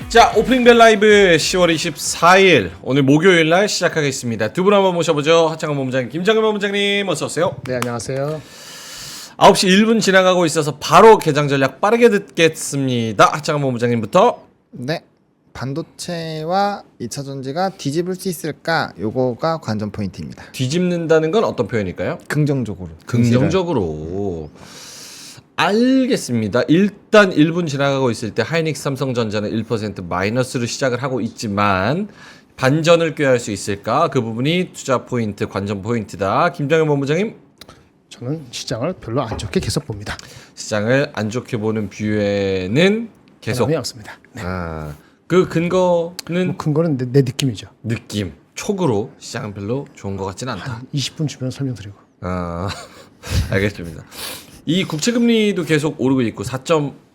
자, 오프닝 벨 라이브 10월 24일 오늘 목요일 날 시작하겠습니다. 두 분 한번 모셔보죠. 하창원 본부장님, 김정일 본부장님 어서 오세요. 네, 안녕하세요. 9시 1분 지나가고 있어서 바로 개장 전략 빠르게 듣겠습니다. 하창원 본부장님부터. 네. 반도체와 2차 전지가 뒤집을 수 있을까? 요거가 관전 포인트입니다. 뒤집는다는 건 어떤 표현일까요? 긍정적으로. 긍정적으로. 알겠습니다. 일단 1분 지나가고 있을 때 하이닉스 삼성전자는 1% 마이너스로 시작을 하고 있지만 반전을 꾀할 수 있을까? 그 부분이 투자 포인트, 관전 포인트다. 김정일 본부장님. 저는 시장을 별로 안 좋게 계속 봅니다. 시장을 안 좋게 보는 뷰에는 계속. 변함이 없습니다. 네. 그 근거는 근거는 내 느낌이죠. 느낌. 촉으로 시장은 별로 좋은 것 같지는 않다. 20분 주면 설명드리고. 알겠습니다. 이 국채금리도 계속 오르고 있고 4.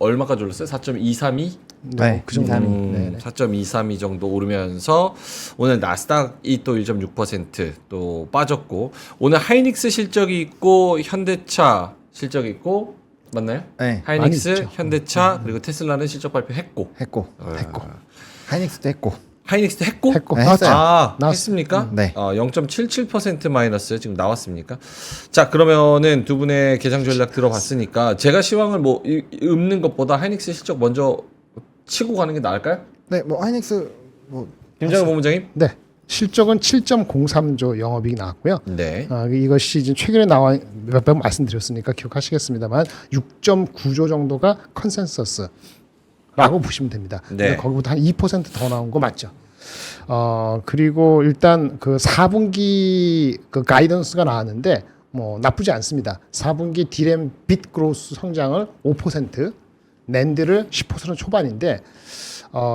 얼마까지 올랐어요? 4.232? 네, 그 정도. 4.232 정도 오르면서 오늘 나스닥이 또 1.6% 또 빠졌고 오늘 하이닉스 실적이 있고 현대차 실적이 있고 맞나요? 네. 하이닉스, 현대차 그리고 테슬라는 실적 발표했고 했고. 하이닉스도 했고. 하이닉스도 했고? 했고. 네, 나왔죠. 했어요. 했습니까? 네. 0.77% 마이너스 지금 나왔습니까? 자, 그러면은 두 분의 개장 전략 들어봤으니까 제가 시황을 뭐 읊는 것보다 하이닉스 실적 먼저 치고 가는 게 나을까요? 네, 뭐 하이닉스 뭐 김정일 본부장님? 네. 실적은 7.03조 영업이익 나왔고요. 네. 이것이 지금 최근에 나와 몇 번 말씀드렸으니까 기억하시겠습니다만 6.9조 정도가 컨센서스라고 보시면 됩니다. 네. 거기보다 한 2%더 나온 거 맞죠? 그리고 일단 그 4분기 그 가이던스가 나왔는데 뭐 나쁘지 않습니다. 4분기 디램 빗 그로스 성장을 5%, 낸드를 10% 초반인데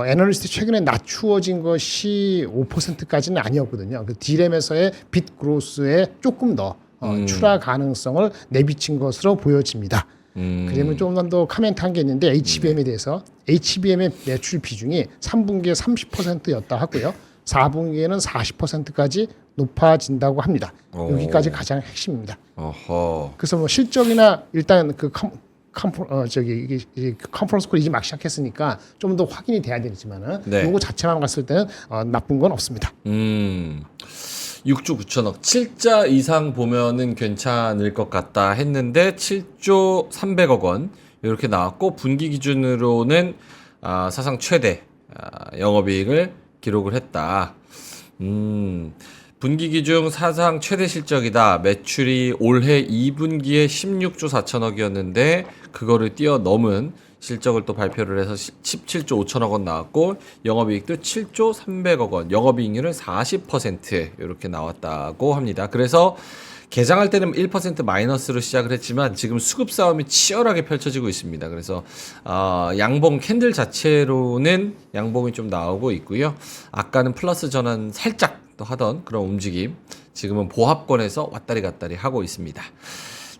애널리스트 최근에 낮추어진 것이 5%까지는 아니었거든요. 그 디램에서의 빗 그로스에 조금 더 출하 가능성을 내비친 것으로 보여집니다. 그러면 조금 더 카멘트한 게 있는데 HBM에 대해서 HBM의 매출 비중이 3분기에 30%였다 하고요. 4분기에는 40%까지 높아진다고 합니다. 여기까지 가장 핵심입니다. 어허. 그래서 뭐 실적이나 일단 그 컨퍼런스 콜 이제 막 시작했으니까 좀 더 확인이 돼야 되지만은 네. 요거 자체만 봤을 때는 나쁜 건 없습니다. 6조 9천억 7자 이상 보면은 괜찮을 것 같다 했는데 7조 300억 원 이렇게 나왔고 분기 기준으로는 사상 최대 영업이익을 기록을 했다. 분기 기준 사상 최대 실적이다. 매출이 올해 2분기에 16조 4천억이었는데 그거를 뛰어넘은 실적을 또 발표를 해서 17조 5천억 원 나왔고 영업이익도 7조 300억 원, 영업이익률은 40% 이렇게 나왔다고 합니다. 그래서 개장할 때는 1% 마이너스로 시작을 했지만 지금 수급 싸움이 치열하게 펼쳐지고 있습니다. 그래서 양봉 캔들 자체로는 양봉이 좀 나오고 있고요. 아까는 플러스 전환 살짝 또 하던 그런 움직임 지금은 보합권에서 왔다리 갔다리 하고 있습니다.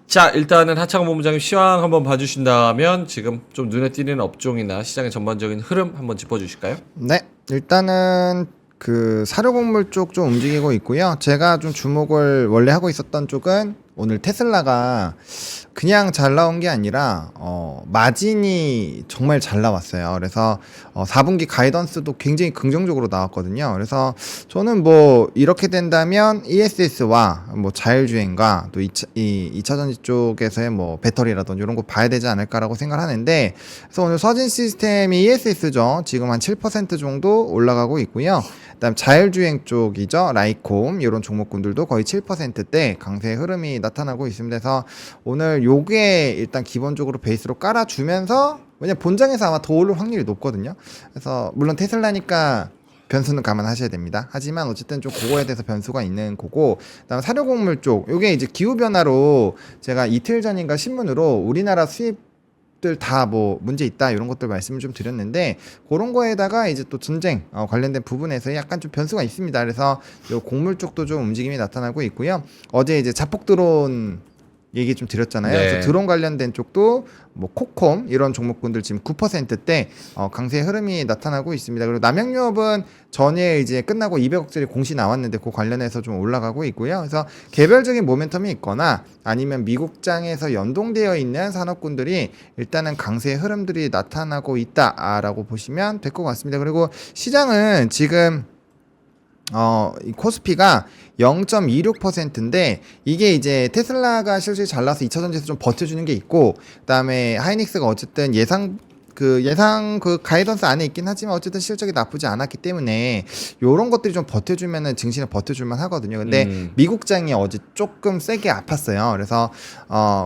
자, 일단은 하창원 본부장님 시황 한번 봐주신다면 지금 좀 눈에 띄는 업종이나 시장의 전반적인 흐름 한번 짚어주실까요? 네. 일단은 그 사료곡물 쪽 좀 움직이고 있고요. 제가 좀 주목을 원래 하고 있었던 쪽은 오늘 테슬라가 그냥 잘 나온 게 아니라 마진이 정말 잘 나왔어요. 그래서 4분기 가이던스도 굉장히 긍정적으로 나왔거든요. 그래서 저는 뭐 이렇게 된다면 ESS와 뭐 자율주행과 또 2차 전지 쪽에서의 뭐 배터리라든지 이런 거 봐야 되지 않을까라고 생각하는데 그래서 오늘 서진 시스템이 ESS죠. 지금 한 7% 정도 올라가고 있고요. 그다음 자율주행 쪽이죠. 라이콤 이런 종목군들도 거의 7%대 강세 흐름이 나타나고 있습니다. 그래서 오늘 요게 일단 기본적으로 베이스로 깔아주면서 왜냐면 본장에서 아마 더 오를 확률이 높거든요. 그래서 물론 테슬라니까 변수는 감안하셔야 됩니다. 하지만 어쨌든 좀 그거에 대해서 변수가 있는 거고 그다음 사료곡물 쪽 요게 이제 기후변화로 제가 이틀 전인가 신문으로 우리나라 수입 들 다 뭐 문제 있다 이런 것들 말씀을 좀 드렸는데 그런 거에다가 이제 또 전쟁 관련된 부분에서 약간 좀 변수가 있습니다. 그래서 요 곡물 쪽도 좀 움직임이 나타나고 있고요. 어제 이제 자폭 드론 얘기 좀 드렸잖아요. 네. 그래서 드론 관련된 쪽도 뭐 코콤 이런 종목군들 지금 9%대 강세 흐름이 나타나고 있습니다. 그리고 남양유업은 전에 이제 끝나고 200억짜리 공시 나왔는데 그 관련해서 좀 올라가고 있고요. 그래서 개별적인 모멘텀이 있거나 아니면 미국장에서 연동되어 있는 산업군들이 일단은 강세 흐름들이 나타나고 있다라고 보시면 될 것 같습니다. 그리고 시장은 지금 이 코스피가 0.26%인데 이게 이제 테슬라가 실적이 잘 나서 2차 전지에서 좀 버텨주는 게 있고 그다음에 하이닉스가 어쨌든 예상 그 가이던스 안에 있긴 하지만 어쨌든 실적이 나쁘지 않았기 때문에 요런 것들이 좀 버텨주면은 증시는 버텨줄만 하거든요. 근데 미국장이 어제 조금 세게 아팠어요. 그래서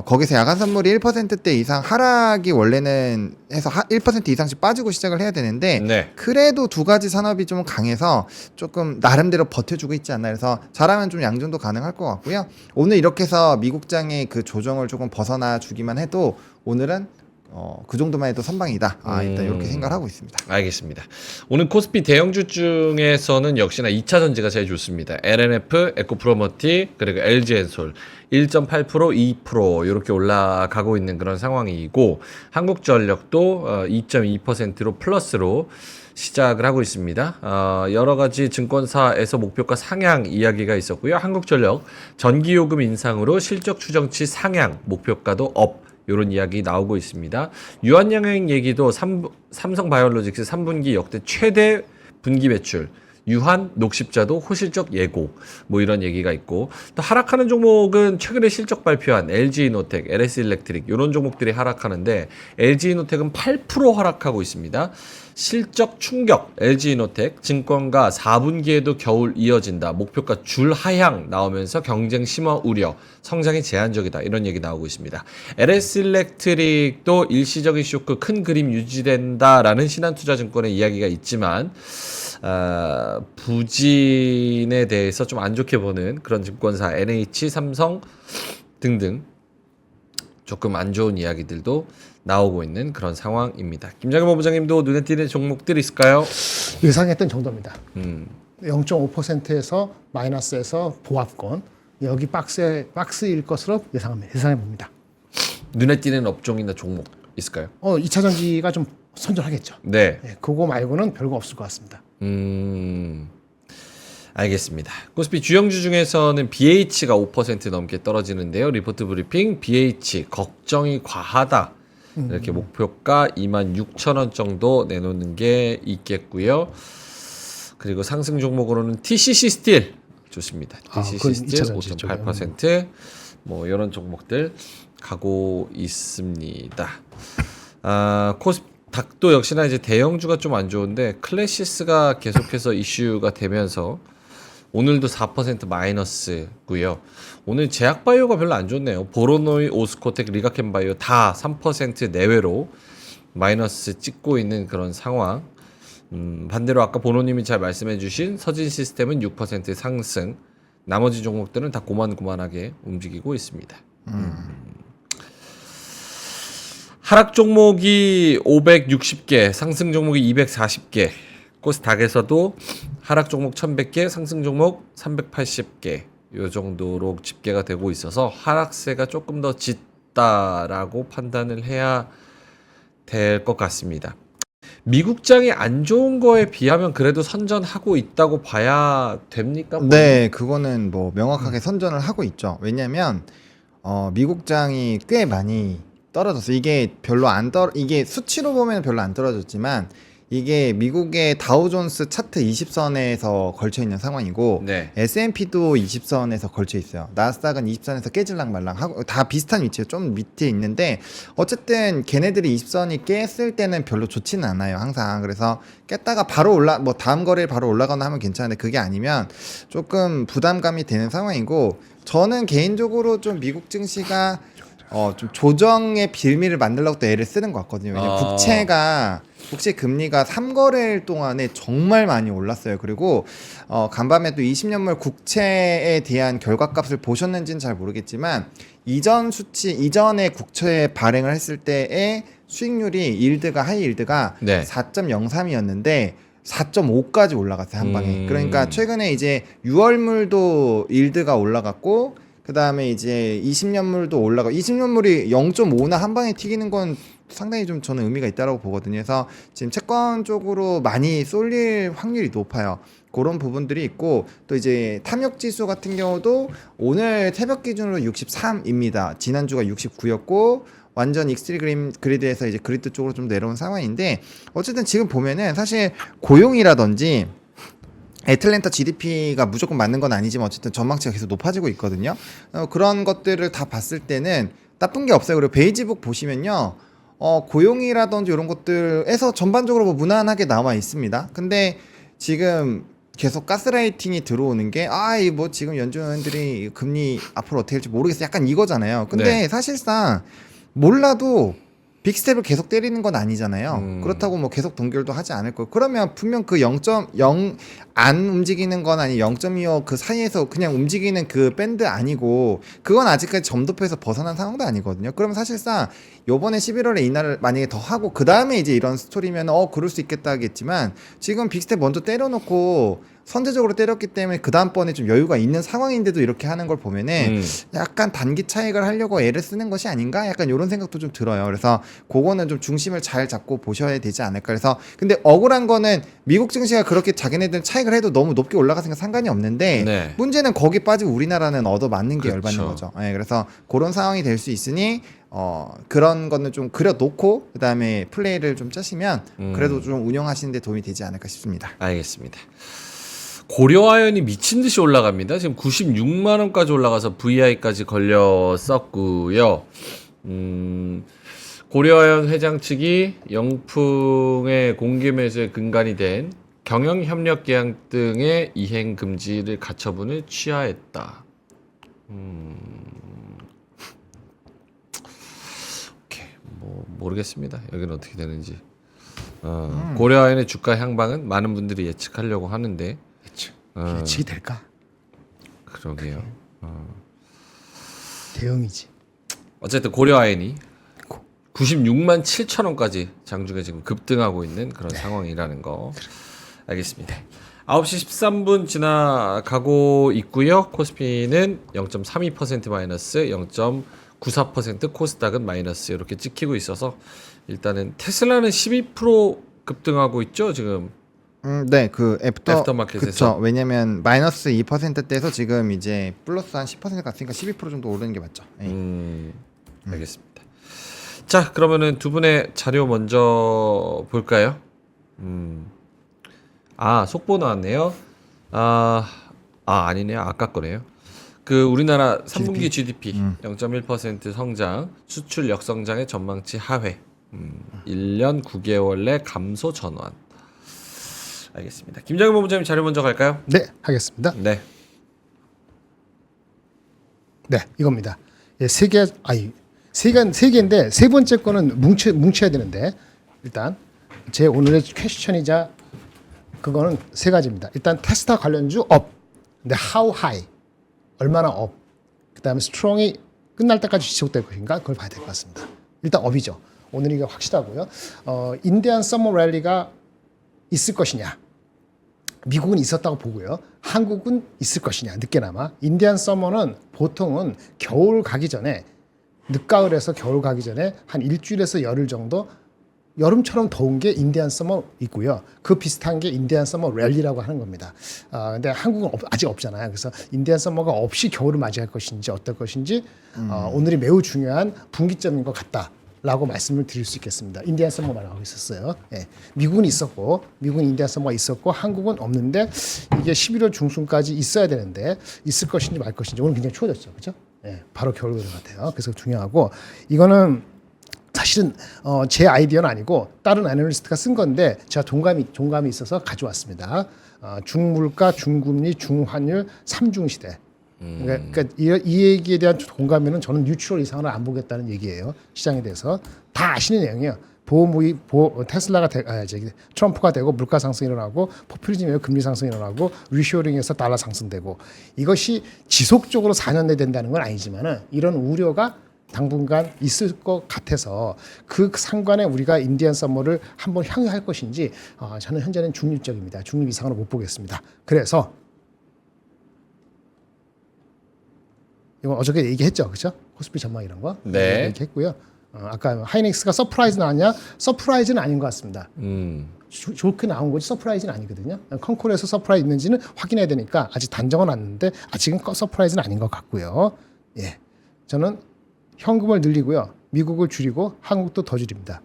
거기서 야간 선물이 1%대 이상 하락이 원래는 해서 1% 이상씩 빠지고 시작을 해야 되는데 네. 그래도 두 가지 산업이 좀 강해서 조금 나름대로 버텨주고 있지 않나. 그래서 잘하면 좀 양존도 가능할 것 같고요. 오늘 이렇게 해서 미국장의 그 조정을 조금 벗어나 주기만 해도 오늘은 그 정도만 해도 선방이다. 일단 이렇게 생각을 하고 있습니다. 알겠습니다. 오늘 코스피 대형주 중에서는 역시나 2차 전지가 제일 좋습니다. LNF, 에코프로머티, 그리고 LG엔솔 1.8%, 2% 이렇게 올라가고 있는 그런 상황이고 한국전력도 2.2%로 플러스로 시작을 하고 있습니다. 여러 가지 증권사에서 목표가 상향 이야기가 있었고요. 한국전력 전기요금 인상으로 실적 추정치 상향, 목표가도 업. 이런 이야기 나오고 있습니다. 유한양행 얘기도 삼성바이오로직스 3분기 역대 최대 분기 매출, 유한 녹십자도 호실적 예고 뭐 이런 얘기가 있고 또 하락하는 종목은 최근에 실적 발표한 LG이노텍, LS일렉트릭 이런 종목들이 하락하는데 LG이노텍은 8% 하락하고 있습니다. 실적 충격 LG이노텍 증권가 4분기에도 겨울 이어진다. 목표가 줄 하향 나오면서 경쟁 심화 우려 성장이 제한적이다. 이런 얘기 나오고 있습니다. LS일렉트릭도 일시적인 쇼크 큰 그림 유지된다라는 신한투자증권의 이야기가 있지만 부진에 대해서 좀 안 좋게 보는 그런 증권사 NH, 삼성 등등 조금 안 좋은 이야기들도 나오고 있는 그런 상황입니다. 김장현 본부장님도 눈에 띄는 종목들 있을까요? 예상했던 정도입니다. 0.5%에서 마이너스에서 보합권 여기 박스일 것으로 예상해 봅니다. 눈에 띄는 업종이나 종목 있을까요? 2차 전지가 좀 선전하겠죠. 네. 네, 그거 말고는 별거 없을 것 같습니다. 알겠습니다. 코스피 주영주 중에서는 BH가 5% 넘게 떨어지는데요. 리포트 브리핑 BH 걱정이 과하다. 이렇게 목표가 26,000원 정도 내놓는 게 있겠고요. 그리고 상승 종목으로는 TCC 스틸 좋습니다. TCC 스틸 5.8% 뭐 이런 종목들 가고 있습니다. 닥도 역시나 이제 대형주가 좀 안 좋은데 클래시스가 계속해서 이슈가 되면서 오늘도 4% 마이너스고요. 오늘 제약바이오가 별로 안 좋네요. 보로노이, 오스코텍, 리가켄바이오 다 3% 내외로 마이너스 찍고 있는 그런 상황. 반대로 아까 보노님이 잘 말씀해주신 서진시스템은 6% 상승. 나머지 종목들은 다 고만고만하게 움직이고 있습니다. 하락 종목이 560개, 상승 종목이 240개. 코스닥에서도 하락 종목 1100개, 상승 종목 380개 요 정도로 집계가 되고 있어서 하락세가 조금 더 짙다라고 판단을 해야 될 것 같습니다. 미국장이 안 좋은 거에 비하면 그래도 선전하고 있다고 봐야 됩니까? 네, 그거는 뭐 명확하게 선전을 하고 있죠. 왜냐면 미국장이 꽤 많이 떨어졌어요. 이게 수치로 보면 별로 안 떨어졌지만 이게 미국의 다우존스 차트 20선에서 걸쳐 있는 상황이고 네. S&P도 20선에서 걸쳐 있어요. 나스닥은 20선에서 깨질랑 말랑 하고 다 비슷한 위치에 좀 밑에 있는데 어쨌든 걔네들이 20선이 깼을 때는 별로 좋지는 않아요. 항상. 그래서 깼다가 바로 뭐 다음 거래일 바로 올라가나 하면 괜찮은데 그게 아니면 조금 부담감이 되는 상황이고 저는 개인적으로 좀 미국 증시가 좀 조정의 빌미를 만들려고 또 애를 쓰는 것 같거든요. 왜냐면 국채 금리가 3거래일 동안에 정말 많이 올랐어요. 그리고 간밤에 또 20년물 국채에 대한 결과값을 보셨는지는 잘 모르겠지만 이전에 국채 발행을 했을 때의 수익률이 하이일드가 네. 4.03이었는데 4.5까지 올라갔어요, 한 방에. 그러니까 최근에 이제 6월물도 일드가 올라갔고 그다음에 이제 20년물도 올라가. 20년물이 0.5나 한 방에 튀기는 건 상당히 좀 저는 의미가 있다고 보거든요. 그래서 지금 채권 쪽으로 많이 쏠릴 확률이 높아요. 그런 부분들이 있고, 또 이제 탐욕 지수 같은 경우도 오늘 새벽 기준으로 63입니다. 지난주가 69였고 완전 익스트림 그리드에서 이제 그리드 쪽으로 좀 내려온 상황인데, 어쨌든 지금 보면은 사실 고용이라든지 애틀랜타 GDP가 무조건 맞는 건 아니지만 어쨌든 전망치가 계속 높아지고 있거든요. 그런 것들을 다 봤을 때는 나쁜 게 없어요. 그리고 베이지북 보시면요, 고용이라든지 이런 것들에서 전반적으로 뭐 무난하게 나와 있습니다. 근데 지금 계속 가스라이팅이 들어오는 게, 이 뭐 지금 연준들이 금리 앞으로 어떻게 할지 모르겠어, 약간 이거잖아요. 근데 네. 사실상 몰라도 빅스텝을 계속 때리는 건 아니잖아요. 그렇다고 뭐 계속 동결도 하지 않을 거고. 그러면 분명 그 0.0 안 움직이는 건 아니 0.25 그 사이에서 그냥 움직이는 그 밴드 아니고, 그건 아직까지 점도표에서 벗어난 상황도 아니거든요. 그러면 사실상 요번에 11월에 인하를 만약에 더 하고 그 다음에 이제 이런 스토리면 그럴 수 있겠다 하겠지만, 지금 빅스텝 먼저 때려놓고 선제적으로 때렸기 때문에 그 다음번에 좀 여유가 있는 상황인데도 이렇게 하는 걸 보면은 약간 단기 차익을 하려고 애를 쓰는 것이 아닌가, 약간 이런 생각도 좀 들어요. 그래서 그거는 좀 중심을 잘 잡고 보셔야 되지 않을까. 그래서 근데 억울한 거는 미국 증시가 그렇게 자기네들 차익을 해도 너무 높게 올라갔으니까 상관이 없는데, 네. 문제는 거기 빠지고 우리나라는 얻어 맞는 게 그렇죠. 열받는 거죠. 그래서 그런 상황이 될 수 있으니 그런 거는 좀 그려놓고 그 다음에 플레이를 좀 짜시면 그래도 좀 운영하시는데 도움이 되지 않을까 싶습니다. 알겠습니다. 고려아연이 미친 듯이 올라갑니다. 지금 96만 원까지 올라가서 VI까지 걸렸었고요. 고려아연 회장 측이 영풍의 공개 매수에 근간이 된 경영협력 계약 등의 이행 금지를 가처분을 취하했다. 오케이, 뭐 모르겠습니다. 여기는 어떻게 되는지. 고려아연의 주가 향방은 많은 분들이 예측하려고 하는데. 예측이 될까? 그러게요. 대응이지. 어쨌든 고려아연이 96만 7천 원까지 장중에 지금 급등하고 있는 그런 상황이라는 거. 알겠습니다. 9시 13분 지나가고 있고요. 코스피는 0.32% 마이너스, 0.94% 코스닥은 마이너스 이렇게 찍히고 있어서, 일단은 테슬라는 12% 급등하고 있죠 지금. 네, 그 애프터마켓에서. 그쵸. 왜냐면 마이너스 2%대에서 지금 이제 플러스 한 10% 갔으니까 12% 정도 오르는 게 맞죠. 알겠습니다. 자, 그러면은 두 분의 자료 먼저 볼까요? 속보 나왔네요. 아니네요. 아까 거네요. 그 우리나라 3분기 GDP 0.1% 성장, 수출 역성장의 전망치 하회. 1년 9개월 내 감소 전환. 알겠습니다. 김정일 본부장님 자료 먼저 갈까요? 네, 하겠습니다. 네. 네, 이겁니다. 세 개인데 세 번째 거는 뭉쳐야 되는데, 일단 제 오늘의 퀘스천이자 그거는 세 가지입니다. 일단 테스타 관련주 업. 근데 how high? 얼마나 업? 그다음에 strong이 끝날 때까지 지속될 것인가? 그걸 봐야 될 것 같습니다. 일단 업이죠. 오늘 이게 확실하고요. 인디안 서머 랠리가 있을 것이냐? 미국은 있었다고 보고요. 한국은 있을 것이냐? 늦게나마. 인디안 서머는 보통은 겨울 가기 전에, 늦가을에서 겨울 가기 전에 한 일주일에서 열흘 정도 여름처럼 더운 게 인디안 서머 있고요. 그 비슷한 게 인디안 서머 랠리라고 하는 겁니다. 근데 한국은 아직 없잖아요. 그래서 인디안 서머가 없이 겨울을 맞이할 것인지 어떨 것인지 오늘이 매우 중요한 분기점인 것 같다. 라고 말씀을 드릴 수 있겠습니다. 인디안 서머 말하고 있었어요. 예. 미국은 있었고, 미국은 인디안 서머가 있었고, 한국은 없는데, 이게 11월 중순까지 있어야 되는데, 있을 것인지 말 것인지. 오늘 굉장히 추워졌죠. 그죠? 예. 바로 겨울 되는 것 같아요. 그래서 중요하고, 이거는 사실은 제 아이디어는 아니고 다른 애널리스트가 쓴 건데 제가 동감이 있어서 가져왔습니다. 중물가, 중금리, 중환율, 삼중시대. 그러니까 이 얘기에 대한 공감에는 저는 뉴트럴 이상을 안 보겠다는 얘기예요. 시장에 대해서 다 아시는 내용이에요. 테슬라가 트럼프가 되고 물가 상승이 일어나고, 포퓰리즘에 금리 상승이 일어나고, 리쇼링에서 달러 상승되고, 이것이 지속적으로 4년 내 된다는 건 아니지만은 이런 우려가 당분간 있을 것 같아서 그 상관에 우리가 인디안 서머를 한번 향유할 것인지 저는 현재는 중립적입니다. 중립 이상으로 못 보겠습니다. 그래서 이거 어저께 얘기했죠, 그렇죠? 코스피 전망 이런 거 네. 얘기했고요. 아까 하이닉스가 서프라이즈 나왔냐? 서프라이즈는 아닌 것 같습니다. 좋게 나온 거지 서프라이즈는 아니거든요. 컨콜에서 서프라이즈 있는지는 확인해야 되니까 아직 단정은 않는데 아직은 서프라이즈는 아닌 것 같고요. 예, 저는 현금을 늘리고요, 미국을 줄이고 한국도 더 줄입니다.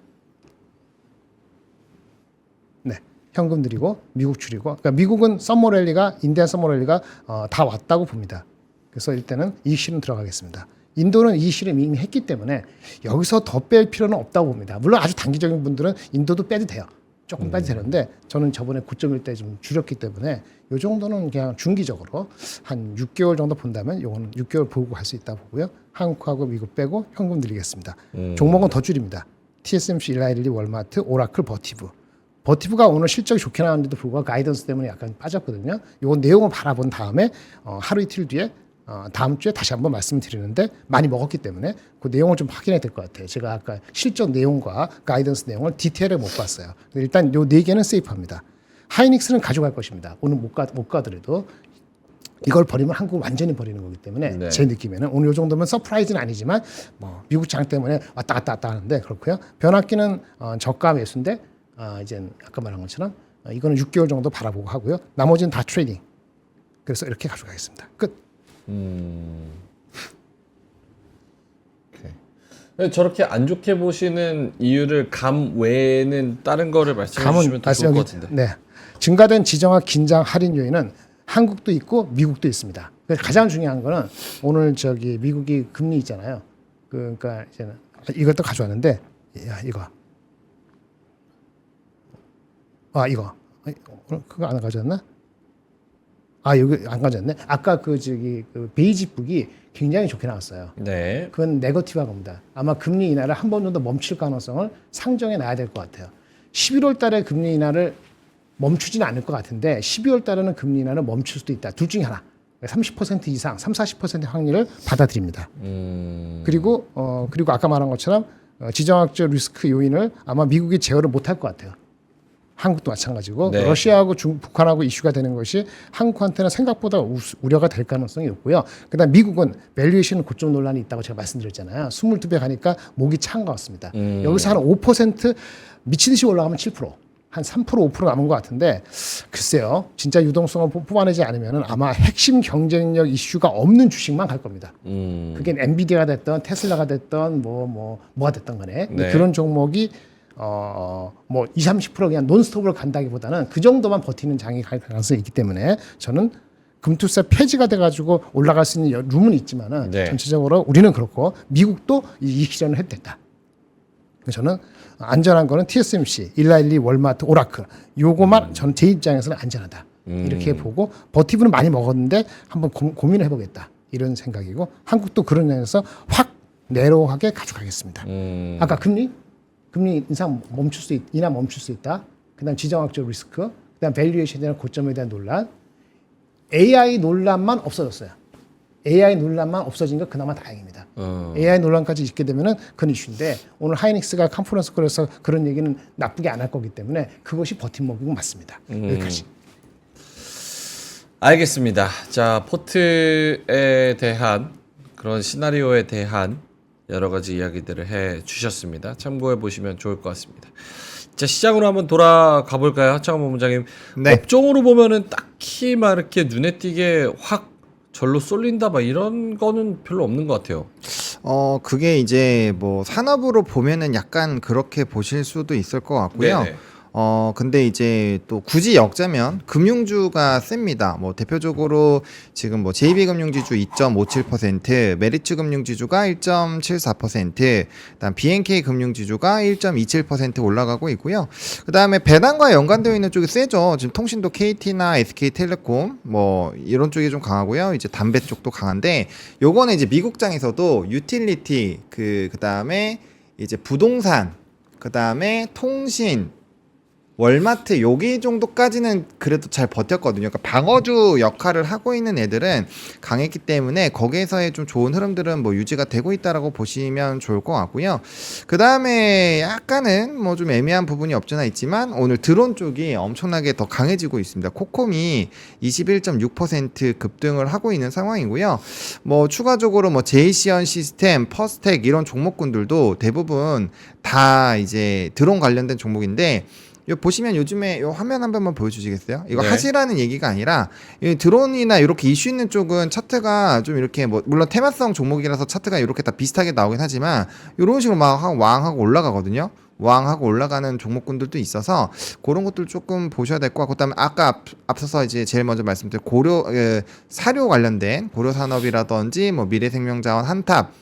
네, 현금 늘리고 미국 줄이고. 그러니까 미국은 썸머랠리가 인디안 썸머랠리가 다 왔다고 봅니다. 그래서 일단은 이 실은 들어가겠습니다. 인도는 이 실을 이미 했기 때문에 여기서 더 뺄 필요는 없다고 봅니다. 물론 아주 단기적인 분들은 인도도 빼도 돼요. 조금 빼도 되는데 저는 저번에 9.1 때 좀 줄였기 때문에 이 정도는 그냥 중기적으로 한 6개월 정도 본다면 요거는 6개월 보고 갈 수 있다 보고요. 한국하고 미국 빼고 현금 드리겠습니다. 종목은 더 줄입니다. TSMC, 일라이릴리, 월마트, 오라클, 버티브. 버티브가 오늘 실적이 좋게 나왔는데도 불구하고 가이던스 때문에 약간 빠졌거든요. 요건 내용을 바라본 다음에 하루 이틀 뒤에 다음 주에 다시 한번 말씀을 드리는데 많이 먹었기 때문에 그 내용을 좀 확인해야 될 것 같아요. 제가 아까 실적 내용과 가이던스 내용을 디테일을 못 봤어요. 일단 요 네 개는 세이프합니다. 하이닉스는 가져갈 것입니다. 오늘 못 가더라도 이걸 버리면 한국 완전히 버리는 거기 때문에 네. 제 느낌에는 오늘 요 정도면 서프라이즈는 아니지만 뭐 미국 장 때문에 왔다 갔다 하는데 그렇고요. 변압기는 저가 매수인데 이제 아까 말한 것처럼 이거는 6개월 정도 바라보고 하고요. 나머지는 다 트레이딩. 그래서 이렇게 가져가겠습니다. 끝. 오케이. 저렇게 안 좋게 보시는 이유를 감 외에는 다른 거를 말씀해 주시면 더 좋을 것 같은데. 네. 증가된 지정학 긴장 할인 요인은 한국도 있고 미국도 있습니다. 그래서 가장 중요한 거는 오늘 저기 미국이 금리 있잖아요. 그러니까 이제는 이것도 가져왔는데 이거. 이거. 그거 안 가져왔나? 여기 안 가졌네. 아까 그 베이직북이 굉장히 좋게 나왔어요. 네. 그건 네거티브한 겁니다. 아마 금리 인하를 한 번 정도 멈출 가능성을 상정해 놔야 될 것 같아요. 11월 달에 금리 인하를 멈추지는 않을 것 같은데 12월 달에는 금리 인하를 멈출 수도 있다. 둘 중에 하나. 30% 이상, 30-40% 확률을 받아들입니다. 그리고 아까 말한 것처럼 지정학적 리스크 요인을 아마 미국이 제어를 못할 것 같아요. 한국도 마찬가지고 네. 러시아하고 북한하고 이슈가 되는 것이 한국한테는 생각보다 우려가 될 가능성이 높고요. 그다음 미국은 밸류에이션 고점 논란이 있다고 제가 말씀드렸잖아요. 22배 가니까 목이 찬 것 같습니다. 여기서 한 5% 미친 듯이 올라가면 7%, 한 3%, 5% 남은 것 같은데 글쎄요. 진짜 유동성을 뽑아내지 않으면 아마 핵심 경쟁력 이슈가 없는 주식만 갈 겁니다. 그게 엔비디아가 됐던 테슬라가 됐던 뭐가 됐던 간에 네. 그런 종목이 뭐 20-30% 그냥 논스톱으로 간다기보다는 그 정도만 버티는 장이 갈 가능성이 있기 때문에 저는 금투세 폐지가 돼가지고 올라갈 수 있는 룸은 있지만은 네. 전체적으로 우리는 그렇고 미국도 이 실현을 해도 된다. 그래서 저는 안전한 거는 TSMC, 일라일리, 월마트, 오라클 요거만 저는 제 입장에서는 안전하다. 이렇게 보고 버티브는 많이 먹었는데 한번 고민을 해보겠다. 이런 생각이고 한국도 그런 면에서 확 내로하게 가져가겠습니다. 아까 금리 인상 멈출 수 있다. 그다음 지정학적 리스크, 그다음 밸류에이션에 대한 고점에 대한 논란, AI 논란만 없어졌어요. AI 논란만 없어진 거 그나마 다행입니다. AI 논란까지 있게 되면은 그건 이슈인데 오늘 하이닉스가 컨퍼런스 콜에서 그런 얘기는 나쁘게 안 할 거기 때문에 그것이 버팀목이고 맞습니다. 여기까지. 알겠습니다. 자, 포트에 대한 그런 시나리오에 대한 여러 가지 이야기들을 해 주셨습니다. 참고해 보시면 좋을 것 같습니다. 자, 시장으로 한번 돌아가 볼까요? 하창원 본부장님. 네. 업종으로 보면은 딱히 막 이렇게 눈에 띄게 확 절로 쏠린다 막 이런 거는 별로 없는 것 같아요. 그게 이제 뭐 산업으로 보면은 약간 그렇게 보실 수도 있을 것 같고요. 네네. 근데 이제 또 굳이 엮자면 금융주가 셉니다. 뭐 대표적으로 지금 뭐 JB금융지주 2.57%, 메리츠 금융지주가 1.74%, 그다음 BNK 금융지주가 1.27% 올라가고 있고요. 그다음에 배당과 연관되어 있는 쪽이 세죠. 지금 통신도 KT나 SK텔레콤 뭐 이런 쪽이 좀 강하고요. 이제 담배 쪽도 강한데 요거는 이제 미국장에서도 유틸리티 그다음에 이제 부동산 그다음에 통신 월마트 여기 정도까지는 그래도 잘 버텼거든요. 그러니까 방어주 역할을 하고 있는 애들은 강했기 때문에 거기에서의 좀 좋은 흐름들은 뭐 유지가 되고 있다라고 보시면 좋을 것 같고요. 그 다음에 약간은 뭐 좀 애매한 부분이 없지는 있지만 오늘 드론 쪽이 엄청나게 더 강해지고 있습니다. 코콤이 21.6% 급등을 하고 있는 상황이고요. 뭐 추가적으로 뭐 제이시언 시스템, 퍼스텍 이런 종목군들도 대부분 다 이제 드론 관련된 종목인데 요 보시면 요즘에 요 화면 한 번만 보여주시겠어요? 이거 네. 하시라는 얘기가 아니라 이 드론이나 이렇게 이슈 있는 쪽은 차트가 좀 이렇게 뭐 물론 테마성 종목이라서 차트가 이렇게 다 비슷하게 나오긴 하지만 이런 식으로 막 왕하고 올라가거든요. 왕하고 올라가는 종목군들도 있어서 그런 것들 조금 보셔야 될 것 같고, 그다음에 아까 앞서서 이제 제일 먼저 말씀드린 사료 관련된 고려 산업이라든지 뭐 미래생명자원, 한탑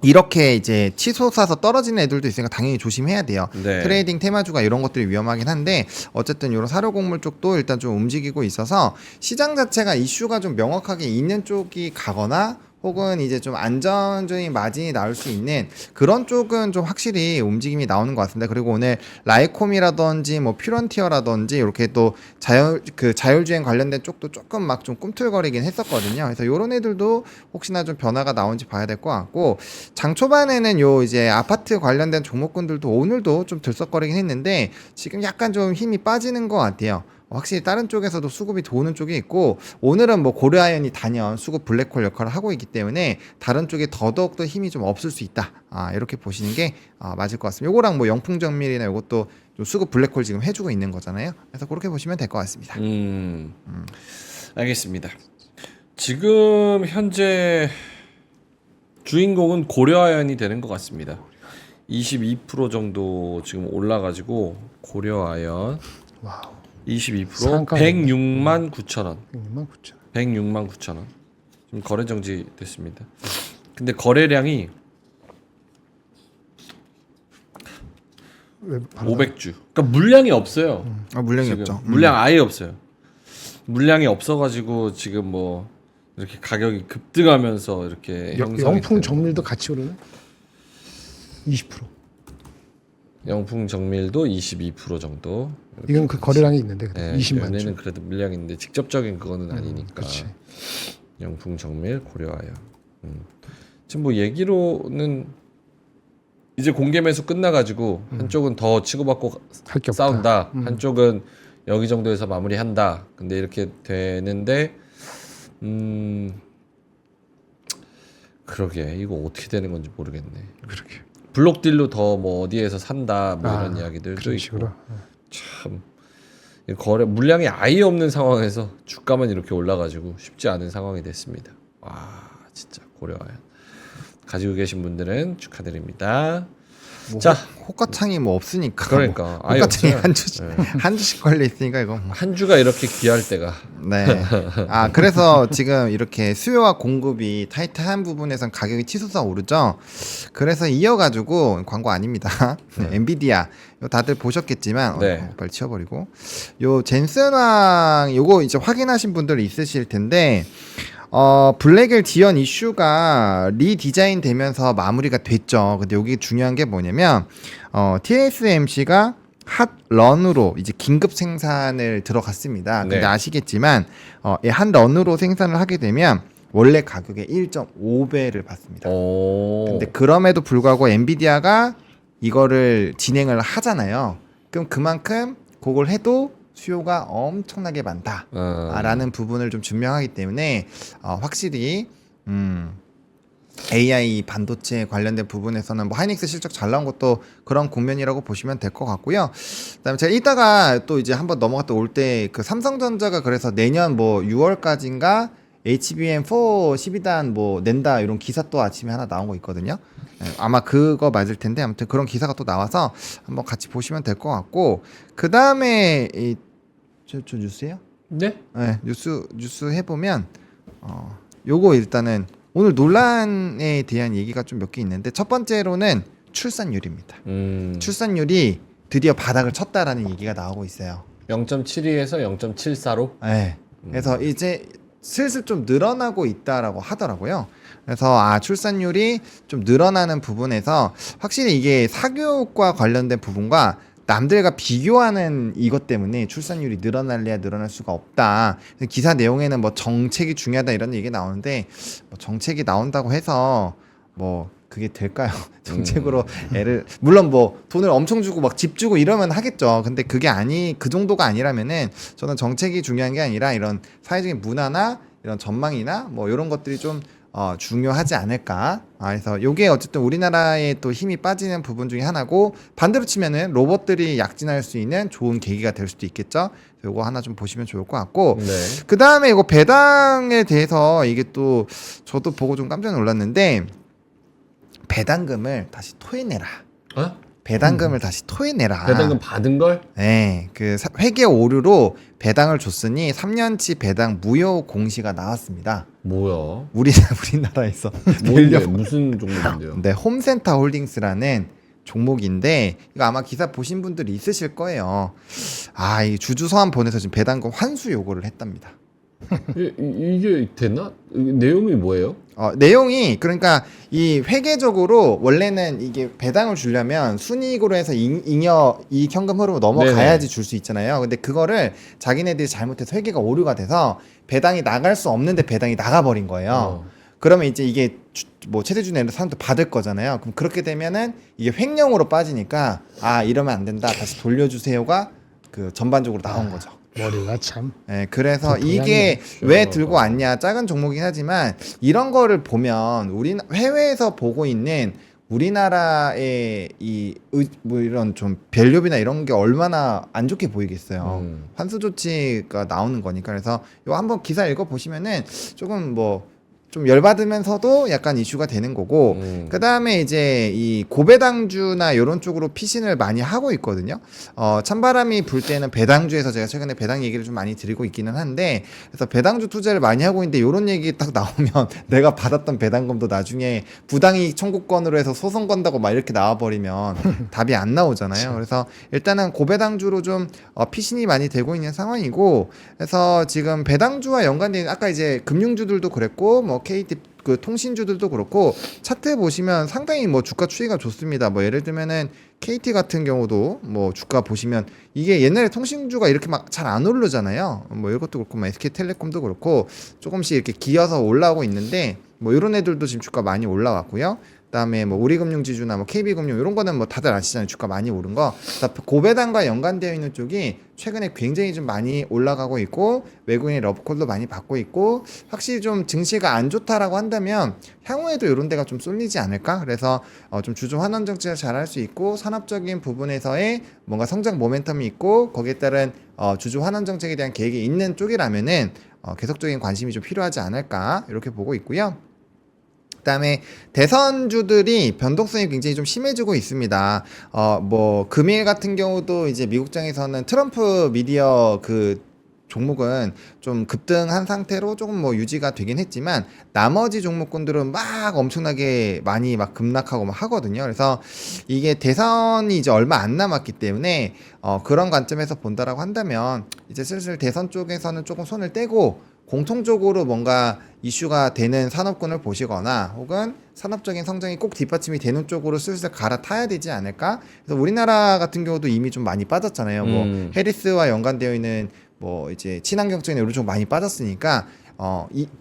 이렇게 이제 치솟아서 떨어지는 애들도 있으니까 당연히 조심해야 돼요. 네. 트레이딩 테마주가 이런 것들이 위험하긴 한데 어쨌든 이런 사료곡물 쪽도 일단 좀 움직이고 있어서 시장 자체가 이슈가 좀 명확하게 있는 쪽이 가거나 혹은 이제 좀 안전적인 마진이 나올 수 있는 그런 쪽은 좀 확실히 움직임이 나오는 것 같습니다. 그리고 오늘 라이콤이라든지 뭐 퓨런티어라든지 이렇게 또 자율주행 관련된 쪽도 조금 막 좀 꿈틀거리긴 했었거든요. 그래서 요런 애들도 혹시나 좀 변화가 나온지 봐야 될 것 같고, 장 초반에는 요 이제 아파트 관련된 종목군들도 오늘도 좀 들썩거리긴 했는데 지금 약간 좀 힘이 빠지는 것 같아요. 확실히 다른 쪽에서도 수급이 도는 쪽이 있고, 오늘은 뭐 고려아연이 단연 수급 블랙홀 역할을 하고 있기 때문에 다른 쪽에 더더욱더 힘이 좀 없을 수 있다. 이렇게 보시는 게 맞을 것 같습니다. 요거랑 뭐 영풍정밀이나 요것도 좀 수급 블랙홀 지금 해주고 있는 거잖아요. 그래서 그렇게 보시면 될 것 같습니다. 알겠습니다. 지금 현재 주인공은 고려아연이 되는 것 같습니다. 22% 정도 지금 올라가지고 고려아연 와우. 22% 상한가네. 106만 9천 원. 6만 9천. 106만 9천 원. 지금 거래 정지 됐습니다. 근데 거래량이 왜 500주. 그러니까 물량이 없어요. 물량이 지금. 없죠. 물량 아예 없어요. 물량이 없어가지고 지금 뭐 이렇게 가격이 급등하면서 이렇게 형성이 영풍 되는 정밀도 같이 오르네. 20%. 영풍 정밀도 22% 정도. 이건 그 거래량이 있는데 네, 20만 얘네는 주. 그래도 물량이 있는데 직접적인 그거는 아니니까. 그렇지. 영풍 정밀 고려아연. 지금 뭐 얘기로는 이제 공개 매수 끝나가지고 한쪽은 더 치고받고 할 게 없다. 싸운다. 한쪽은 여기 정도에서 마무리한다. 근데 이렇게 되는데 그러게 이거 어떻게 되는 건지 모르겠네. 그렇게. 블록딜로 더 뭐 어디에서 산다 뭐 이런 아, 이야기들도 그런 있고. 식으로. 참 거래 물량이 아예 없는 상황에서 주가만 이렇게 올라가지고 쉽지 않은 상황이 됐습니다. 와 진짜 고려아연 가지고 계신 분들은 축하드립니다. 뭐 자 호가창이 뭐 없으니까. 그러니까 뭐 아예 호가창이 없어요. 한 주씩 걸려 있으니까 이거. 한 주가 이렇게 귀할 때가 네. 그래서 지금 이렇게 수요와 공급이 타이트한 부분에선 가격이 치솟아 오르죠. 그래서 이어가지고 광고 아닙니다. 네, 엔비디아. 요 다들 보셨겠지만, 네. 빨리 치워버리고. 요 젠슨왕, 요거 이제 확인하신 분들 있으실 텐데, 블랙엘 지연 이슈가 리디자인 되면서 마무리가 됐죠. 근데 여기 중요한 게 뭐냐면, TSMC가 핫런으로 이제 긴급 생산을 들어갔습니다. 근데 네. 아시겠지만 한 런으로 생산을 하게 되면 원래 가격의 1.5배를 받습니다. 근데 그럼에도 불구하고 엔비디아가 이거를 진행을 하잖아요. 그럼 그만큼 그걸 해도 수요가 엄청나게 많다라는 부분을 좀 증명하기 때문에 확실히 AI 반도체 관련된 부분에서는 뭐 하이닉스 실적 잘 나온 것도 그런 국면이라고 보시면 될 것 같고요. 그다음에 제가 이따가 또 이제 한번 넘어갔다 올 때 그 삼성전자가 그래서 내년 뭐 6월까지인가 HBM4 12단 뭐 낸다 이런 기사 또 아침에 하나 나온 거 있거든요. 아마 그거 맞을 텐데 아무튼 그런 기사가 또 나와서 한번 같이 보시면 될 것 같고, 그 다음에 저 뉴스예요? 네? 네, 뉴스 해보면 요거 일단은 오늘 논란에 대한 얘기가 좀 몇 개 있는데, 첫 번째로는 출산율입니다. 출산율이 드디어 바닥을 쳤다라는 얘기가 나오고 있어요. 0.72에서 0.74로. 네. 그래서 이제 슬슬 좀 늘어나고 있다라고 하더라고요. 그래서 출산율이 좀 늘어나는 부분에서 확실히 이게 사교육과 관련된 부분과 남들과 비교하는 이것 때문에 출산율이 늘어날래야 늘어날 수가 없다. 기사 내용에는 뭐 정책이 중요하다 이런 얘기 나오는데 뭐 정책이 나온다고 해서 뭐 그게 될까요? 정책으로 애를 물론 뭐 돈을 엄청 주고 막 집 주고 이러면 하겠죠. 근데 그게 그 정도가 아니라면은 저는 정책이 중요한 게 아니라 이런 사회적인 문화나 이런 전망이나 뭐 이런 것들이 좀 중요하지 않을까. 그래서 요게 어쨌든 우리나라의 또 힘이 빠지는 부분 중에 하나고 반대로 치면은 로봇들이 약진할 수 있는 좋은 계기가 될 수도 있겠죠. 요거 하나 좀 보시면 좋을 것 같고. 네. 그 다음에 이거 배당에 대해서 이게 또 저도 보고 좀 깜짝 놀랐는데 배당금을 다시 토해내라. 어? 배당금을 다시 토해내라. 배당금 받은 걸? 네, 그 회계 오류로 배당을 줬으니 3년치 배당 무효 공시가 나왔습니다. 뭐야? 우리나라에서 뭔데? 무슨 종목인데요? 네, 홈센터 홀딩스라는 종목인데 이거 아마 기사 보신 분들이 있으실 거예요. 이 주주 서한 보내서 지금 배당금 환수 요구를 했답니다. 이게 됐나? 내용이 뭐예요? 내용이 그러니까 이 회계적으로 원래는 이게 배당을 주려면 순이익으로 해서 잉여 이익 현금 흐름으로 넘어가야지 줄 수 있잖아요. 근데 그거를 자기네들이 잘못해서 회계가 오류가 돼서 배당이 나갈 수 없는데 배당이 나가버린 거예요. 그러면 이제 이게 뭐 최대주 내는 사람도 받을 거잖아요. 그럼 그렇게 되면은 이게 횡령으로 빠지니까 이러면 안 된다. 다시 돌려주세요가 그 전반적으로 나온 거죠. 머리가 참. 네, 그래서 그렇군요. 이게 왜 들고 왔냐 작은 종목이긴 하지만 이런 거를 보면 우리 해외에서 보고 있는 우리나라의 뭐 이런 좀 밸류비나 이런 게 얼마나 안 좋게 보이겠어요. 환수 조치가 나오는 거니까. 그래서 이거 한번 기사 읽어 보시면은 조금 뭐 좀 열받으면서도 약간 이슈가 되는 거고, 그 다음에 이제 이 고배당주나 이런 쪽으로 피신을 많이 하고 있거든요. 찬바람이 불 때는 배당주에서 제가 최근에 배당 얘기를 좀 많이 드리고 있기는 한데, 그래서 배당주 투자를 많이 하고 있는데 이런 얘기 딱 나오면 내가 받았던 배당금도 나중에 부당이익 청구권으로 해서 소송 건다고 막 이렇게 나와버리면 답이 안 나오잖아요. 그래서 일단은 고배당주로 좀 피신이 많이 되고 있는 상황이고, 그래서 지금 배당주와 연관된 아까 이제 금융주들도 그랬고 뭐 KT 그 통신주들도 그렇고 차트 보시면 상당히 뭐 주가 추이가 좋습니다. 뭐 예를 들면은 KT 같은 경우도 뭐 주가 보시면 이게 옛날에 통신주가 이렇게 막 잘 안 오르잖아요. 뭐 이것도 그렇고 뭐 SK텔레콤도 그렇고 조금씩 이렇게 기어서 올라오고 있는데 뭐 이런 애들도 지금 주가 많이 올라왔고요. 그다음에 뭐 우리금융지주나 뭐 KB금융 이런 거는 뭐 다들 아시잖아요. 주가 많이 오른 거. 고배당과 연관되어 있는 쪽이 최근에 굉장히 좀 많이 올라가고 있고 외국인의 러브콜도 많이 받고 있고 확실히 좀 증시가 안 좋다라고 한다면 향후에도 이런 데가 좀 쏠리지 않을까? 그래서 좀 주주 환원 정책을 잘할 수 있고 산업적인 부분에서의 뭔가 성장 모멘텀이 있고 거기에 따른 주주 환원 정책에 대한 계획이 있는 쪽이라면은 계속적인 관심이 좀 필요하지 않을까 이렇게 보고 있고요. 그다음에 대선주들이 변동성이 굉장히 좀 심해지고 있습니다. 뭐 금일 같은 경우도 이제 미국장에서는 트럼프 미디어 그 종목은 좀 급등한 상태로 조금 뭐 유지가 되긴 했지만 나머지 종목군들은 막 엄청나게 많이 막 급락하고 막 하거든요. 그래서 이게 대선이 이제 얼마 안 남았기 때문에 그런 관점에서 본다라고 한다면 이제 슬슬 대선 쪽에서는 조금 손을 떼고 공통적으로 뭔가 이슈가 되는 산업군을 보시거나 혹은 산업적인 성장이 꼭 뒷받침이 되는 쪽으로 슬슬 갈아타야 되지 않을까? 그래서 우리나라 같은 경우도 이미 좀 많이 빠졌잖아요. 뭐 해리스와 연관되어 있는 뭐 이제 친환경적인 이런 쪽 많이 빠졌으니까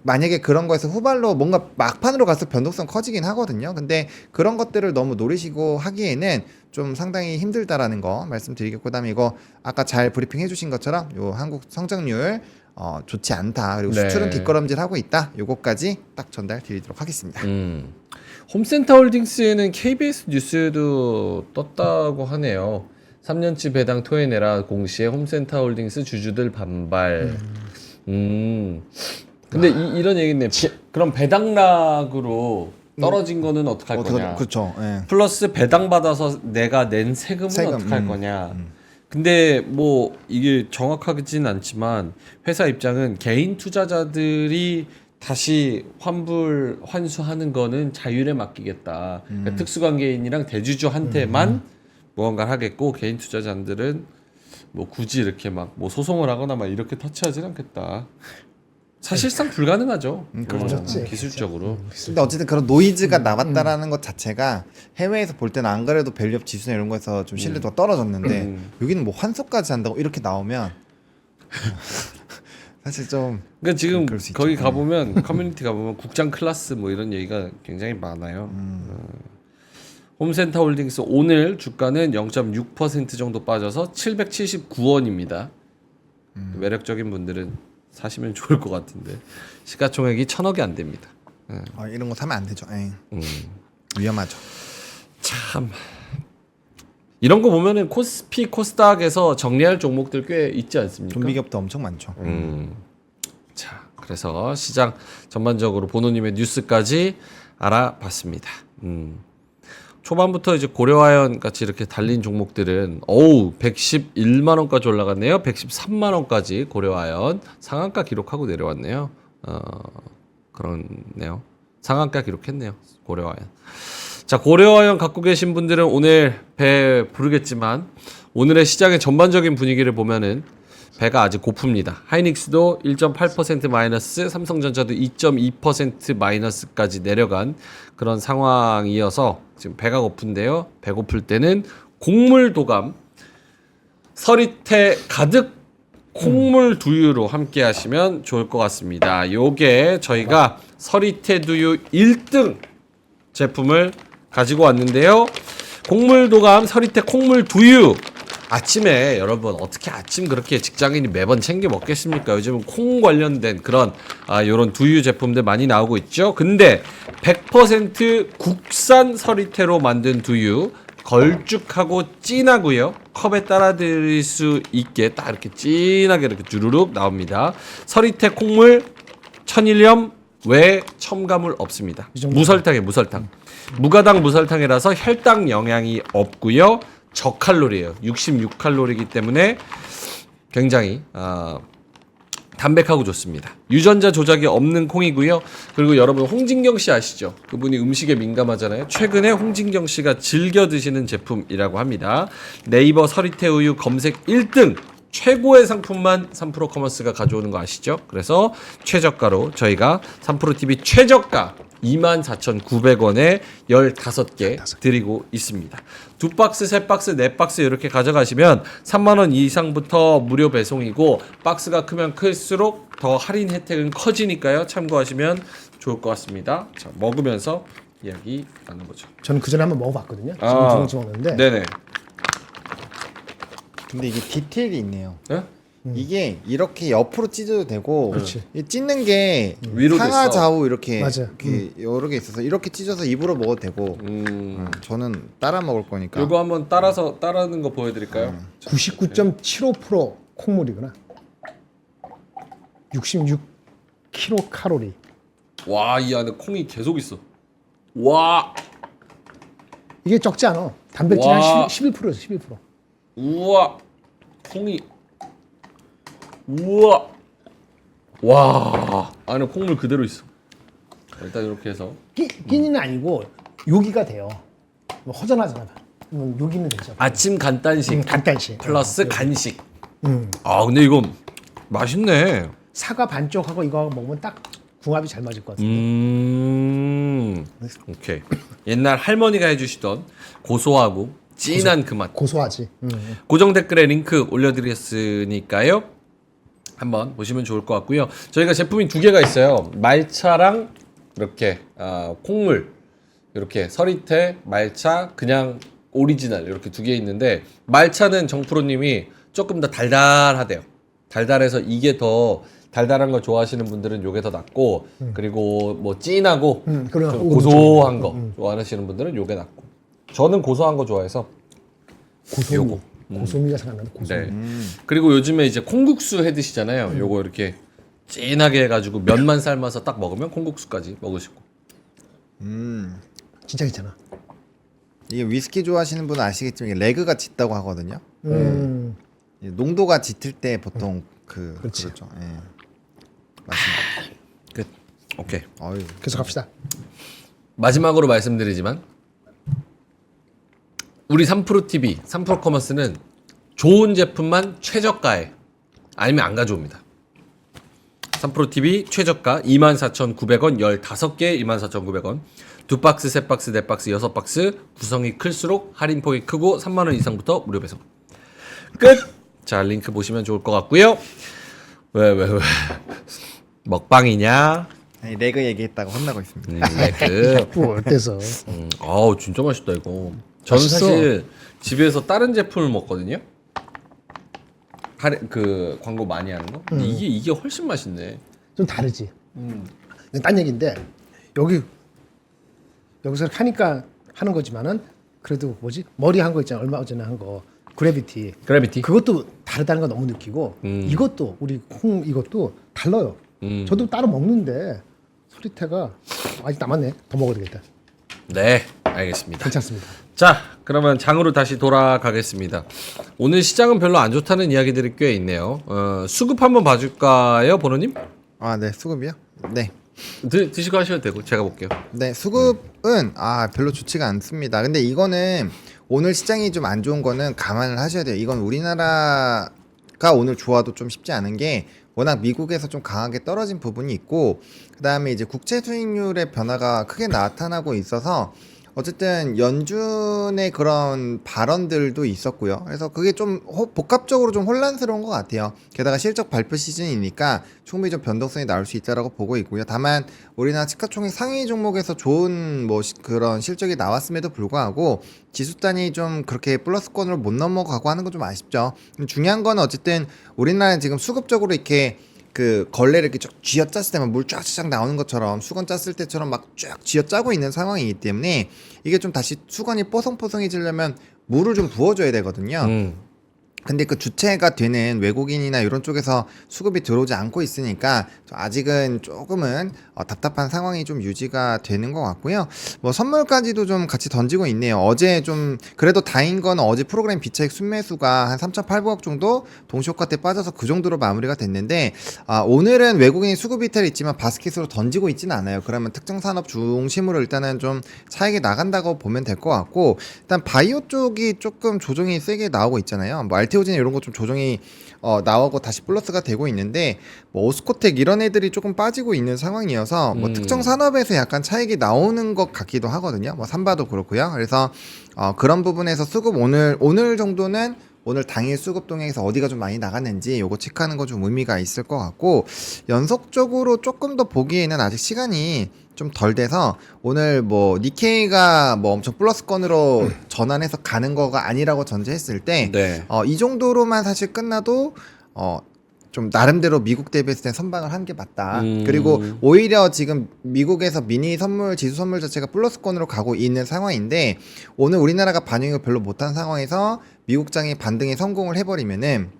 만약에 그런 거에서 후발로 뭔가 막판으로 가서 변동성 커지긴 하거든요. 근데 그런 것들을 너무 노리시고 하기에는 좀 상당히 힘들다라는 거 말씀드리겠고, 그다음에 이거 아까 잘 브리핑 해주신 것처럼 요 한국 성장률 좋지 않다. 그리고 네. 수출은 뒷걸음질하고 있다. 요거까지 딱 전달 드리도록 하겠습니다. 홈센터 홀딩스는 KBS 뉴스도 떴다고 하네요. 3년치 배당 토해내라 공시에 홈센터 홀딩스 주주들 반발. 근데 이런 얘기네. 그럼 배당락으로 떨어진 거는 어떡할 거냐. 그렇죠. 예. 플러스 배당 받아서 내가 낸 세금은 어떡할 거냐. 근데 뭐 이게 정확하진 않지만 회사 입장은 개인 투자자들이 다시 환수하는 거는 자율에 맡기겠다. 그러니까 특수관계인이랑 대주주한테만 무언가를 하겠고 개인 투자자들은 뭐 굳이 이렇게 막 뭐 소송을 하거나 막 이렇게 터치하진 않겠다. 사실상 불가능하죠. 그렇지. 기술적으로. 근데 어쨌든 그런 노이즈가 나왔다라는 것 자체가 해외에서 볼 때는 안 그래도 밸류업 지수나 이런 거에서 좀 신뢰도가 떨어졌는데 여기는 뭐 환속까지 한다고 이렇게 나오면 사실 좀 그러니까 지금 그럴 수 있죠. 거기 가보면 커뮤니티 가보면 국장 클래스 뭐 이런 얘기가 굉장히 많아요. 홈센터 홀딩스 오늘 주가는 0.6% 정도 빠져서 779원입니다. 매력적인 분들은 사시면 좋을 것 같은데 시가총액이 1,000억이 안 됩니다. 이런 거 사면 안 되죠. 위험하죠. 참 이런 거 보면은 코스피 코스닥에서 정리할 종목들 꽤 있지 않습니까? 좀비 기업도 엄청 많죠. 자, 그래서 시장 전반적으로 보노님의 뉴스까지 알아봤습니다. 초반부터 이제 고려아연 같이 이렇게 달린 종목들은 111만 원까지 올라갔네요. 113만 원까지 고려아연 상한가 기록하고 내려왔네요. 그렇네요. 상한가 기록했네요. 고려아연. 자, 고려아연 갖고 계신 분들은 오늘 배 부르겠지만 오늘의 시장의 전반적인 분위기를 보면은 배가 아직 고픕니다. 하이닉스도 1.8% 마이너스, 삼성전자도 2.2% 마이너스까지 내려간 그런 상황이어서 지금 배가 고픈데요. 배 고플 때는 곡물 도감, 서리태 가득 콩물 두유로 함께 하시면 좋을 것 같습니다. 요게 저희가 서리태 두유 1등 제품을 가지고 왔는데요. 곡물 도감 서리태 콩물 두유 아침에 여러분 어떻게 아침 그렇게 직장인이 매번 챙겨 먹겠습니까? 요즘은 콩 관련된 그런 요런 두유 제품들 많이 나오고 있죠. 근데 100% 국산 서리태로 만든 두유 걸쭉하고 진하고요. 컵에 따라 드릴 수 있게 딱 이렇게 진하게 이렇게 주르륵 나옵니다. 서리태 콩물 천일염 외 첨가물 없습니다. 무설탕에 무설탕. 무가당 무설탕이라서 혈당 영향이 없고요. 저칼로리예요. 66칼로리이기 때문에 굉장히 담백하고 좋습니다. 유전자 조작이 없는 콩이고요. 그리고 여러분 홍진경 씨 아시죠? 그분이 음식에 민감하잖아요. 최근에 홍진경 씨가 즐겨 드시는 제품이라고 합니다. 네이버 서리태 우유 검색 1등 최고의 상품만 3프로 커머스가 가져오는 거 아시죠? 그래서 최저가로 저희가 3프로 TV 최저가 24,900원에 15개 드리고 있습니다. 2박스, 3박스, 4박스 이렇게 가져가시면 3만원 이상부터 무료 배송이고 박스가 크면 클수록 더 할인 혜택은 커지니까요. 참고하시면 좋을 것 같습니다. 자, 먹으면서 이야기 나눠보죠. 저는 그 전에 한번 먹어봤거든요. 지금 먹는데 네네. 근데 이게 디테일이 있네요. 네? 이게 이렇게 옆으로 찢어도 되고 그렇지. 이 찢는 게 위로 상하 됐어. 좌우 이렇게, 맞아. 이렇게 여러 개 있어서 이렇게 찢어서 입으로 먹어도 되고 저는 따라 먹을 거니까 요거 한번 따라하는 거 보여드릴까요? 99.75% 콩물이구나. 66kcal. 와, 이 안에 콩이 계속 있어. 와, 이게 적지 않아. 단백질이 와. 한 11%였어. 11%. 우와, 콩이, 우와, 와, 안에 콩물 그대로 있어. 일단 이렇게 해서 끼니는 아니고 요기가 돼요. 뭐 허전하잖아. 요기는 되죠. 아침 간단식 간단식. 플러스 간식. 근데 이거 맛있네. 사과 반쪽하고 이거 먹으면 딱 궁합이 잘 맞을 것 같아요. 오케이. 옛날 할머니가 해주시던 고소하고 진한 그 맛. 고소하지. 고정 댓글에 링크 올려드렸으니까요. 한번 보시면 좋을 것 같고요. 저희가 제품이 2개가 있어요. 말차랑 이렇게 콩물, 이렇게 서리태, 말차, 그냥 오리지널 이렇게 2개 있는데 말차는 정프로님이 조금 더 달달하대요. 달달해서 이게 더 달달한 거 좋아하시는 분들은 요게 더 낫고 그리고 뭐 진하고 그래요. 좀 고소한 거 좋아하시는 분들은 요게 낫고 저는 고소한 거 좋아해서 요거. 고소미가 생각나는 고소미. 네. 그리고 요즘에 이제 콩국수 해 드시잖아요. 요거 이렇게 진하게 해가지고 면만 삶아서 딱 먹으면 콩국수까지 먹으시고. 진짜 괜찮아. 이게 위스키 좋아하시는 분은 아시겠지만 이게 레그가 짙다고 하거든요. 이게 농도가 짙을 때 보통 그렇지. 그렇죠. 예. 맞습니다. 끝. 오케이. 어유. 계속 갑시다. 마지막으로 말씀드리지만 우리 3프로 TV, 3프로 커머스는 좋은 제품만 최저가에 아니면 안 가져옵니다. 3프로 TV 최저가 24,900원 15개 24,900원. 2박스, 3박스, 4박스, 6박스 구성이 클수록 할인폭이 크고 3만 원 이상부터 무료 배송. 끝. 자, 링크 보시면 좋을 것 같고요. 왜? 먹방이냐? 아니, 레그 얘기했다고 혼나고 있습니다. 그 뭐 어때서? 아우 진짜 맛있다 이거. 저는 맛있어. 사실 집에서 다른 제품을 먹거든요. 그 광고 많이 하는 거. 근데 이게 훨씬 맛있네. 좀 다르지. 근데 딴 얘기인데 여기서 하니까 하는 거지만은 그래도 뭐지 머리 한 거 있잖아. 얼마 전에 한 거 그래비티. 그것도 다르다는 거 너무 느끼고 이것도 우리 콩 이것도 달라요. 저도 따로 먹는데 소리태가 아직 남았네. 더 먹어야 되겠다. 네, 알겠습니다. 괜찮습니다. 자, 그러면 장으로 다시 돌아가겠습니다. 오늘 시장은 별로 안 좋다는 이야기들이 꽤 있네요. 수급 한번 봐줄까요, 번호님? 아, 네, 수급이요? 네. 드시고 하셔도 되고 제가 볼게요. 네, 수급은 별로 좋지가 않습니다. 근데 이거는 오늘 시장이 좀 안 좋은 거는 감안을 하셔야 돼요. 이건 우리나라가 오늘 좋아도 좀 쉽지 않은 게 워낙 미국에서 좀 강하게 떨어진 부분이 있고 그다음에 이제 국채 수익률의 변화가 크게 나타나고 있어서 어쨌든 연준의 그런 발언들도 있었고요. 그래서 그게 좀 복합적으로 좀 혼란스러운 것 같아요. 게다가 실적 발표 시즌이니까 충분히 좀 변동성이 나올 수 있다라고 보고 있고요. 다만 우리나라 시가총액 상위 종목에서 좋은 그런 실적이 나왔음에도 불구하고 지수 단위 좀 그렇게 플러스권으로 못 넘어가고 하는 건 좀 아쉽죠. 중요한 건 어쨌든 우리나라는 지금 수급적으로 이렇게 그 걸레를 이렇게 쫙 쥐어짰을 때만 물 쫙쫙 나오는 것처럼 수건 짰을 때처럼 막 쫙 쥐어짜고 있는 상황이기 때문에 이게 좀 다시 수건이 뽀송뽀송해지려면 물을 좀 부어줘야 되거든요. 근데 그 주체가 되는 외국인이나 이런 쪽에서 수급이 들어오지 않고 있으니까 아직은 조금은 답답한 상황이 좀 유지가 되는 것 같고요. 뭐 선물까지도 좀 같이 던지고 있네요. 어제 좀 그래도 다행인 건 어제 프로그램 비차익 순매수가 한 3,800억 정도 동시효과 때 빠져서 그 정도로 마무리가 됐는데 오늘은 외국인이 수급 이탈이 있지만 바스켓으로 던지고 있지는 않아요. 그러면 특정 산업 중심으로 일단은 좀 차익이 나간다고 보면 될 것 같고 일단 바이오 쪽이 조금 조정이 세게 나오고 있잖아요. 뭐 알테오진 이런 거 좀 조정이 나오고 다시 플러스가 되고 있는데 뭐 오스코텍 이런 애들이 조금 빠지고 있는 상황이어서 뭐 특정 산업에서 약간 차익이 나오는 것 같기도 하거든요. 뭐 삼바도 그렇고요. 그래서 그런 부분에서 수급 오늘 정도는 오늘 당일 수급 동향에서 어디가 좀 많이 나갔는지 요거 체크하는 거 좀 의미가 있을 것 같고 연속적으로 조금 더 보기에는 아직 시간이 좀 덜 돼서 오늘 뭐 니케이가 뭐 엄청 플러스권으로 전환해서 가는 거가 아니라고 전제했을 때 네. 이 정도로만 사실 끝나도 좀 나름대로 미국 대비했을 때 선방을 한 게 맞다. 그리고 오히려 지금 미국에서 미니 선물 지수 선물 자체가 플러스권으로 가고 있는 상황인데 오늘 우리나라가 반영을 별로 못한 상황에서 미국장이 반등에 성공을 해버리면은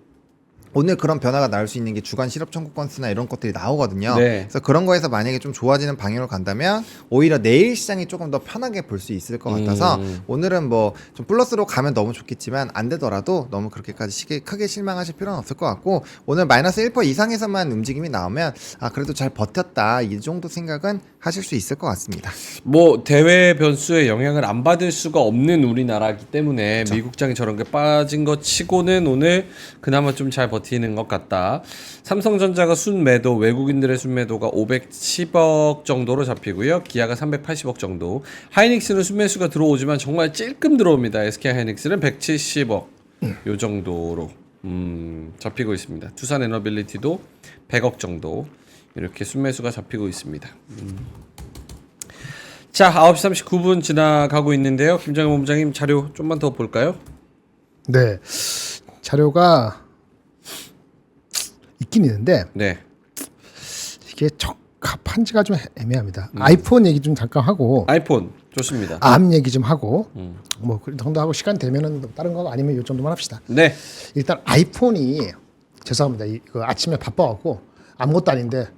오늘 그런 변화가 나올 수 있는 게 주간 실업 청구 건수나 이런 것들이 나오거든요. 네. 그래서 그런 거에서 만약에 좀 좋아지는 방향으로 간다면 오히려 내일 시장이 조금 더 편하게 볼 수 있을 것 같아서 오늘은 뭐 좀 플러스로 가면 너무 좋겠지만 안 되더라도 너무 그렇게까지 크게 실망하실 필요는 없을 것 같고 오늘 마이너스 1% 이상에서만 움직임이 나오면 그래도 잘 버텼다 이 정도 생각은 하실 수 있을 것 같습니다. 뭐 대외 변수에 영향을 안 받을 수가 없는 우리나라이기 때문에 그렇죠. 미국장이 저런 게 빠진 것 치고는 오늘 그나마 좀 잘 버티는 것 같다. 삼성전자가 순매도 외국인들의 순매도가 510억 정도로 잡히고요. 기아가 380억 정도. 하이닉스는 순매수가 들어오지만 정말 찔끔 들어옵니다. SK 하이닉스는 170억 요 정도로 잡히고 있습니다. 두산 에너빌리티도 100억 정도 이렇게 순매수가 잡히고 있습니다. 자, 9시 39분 지나가고 있는데요. 김정일 본부장님 자료 좀만 더 볼까요? 네. 자료가 있긴 있는데 네. 이게 적합한지가 좀 애매합니다. 아이폰 얘기 좀 잠깐 하고 아이폰 좋습니다. 암 얘기 좀 하고 뭐 그 정도 하고 시간 되면은 다른 거 아니면 요 정도만 합시다. 네. 일단 아이폰이 죄송합니다. 이거 아침에 바빠갖고 아무것도 아닌데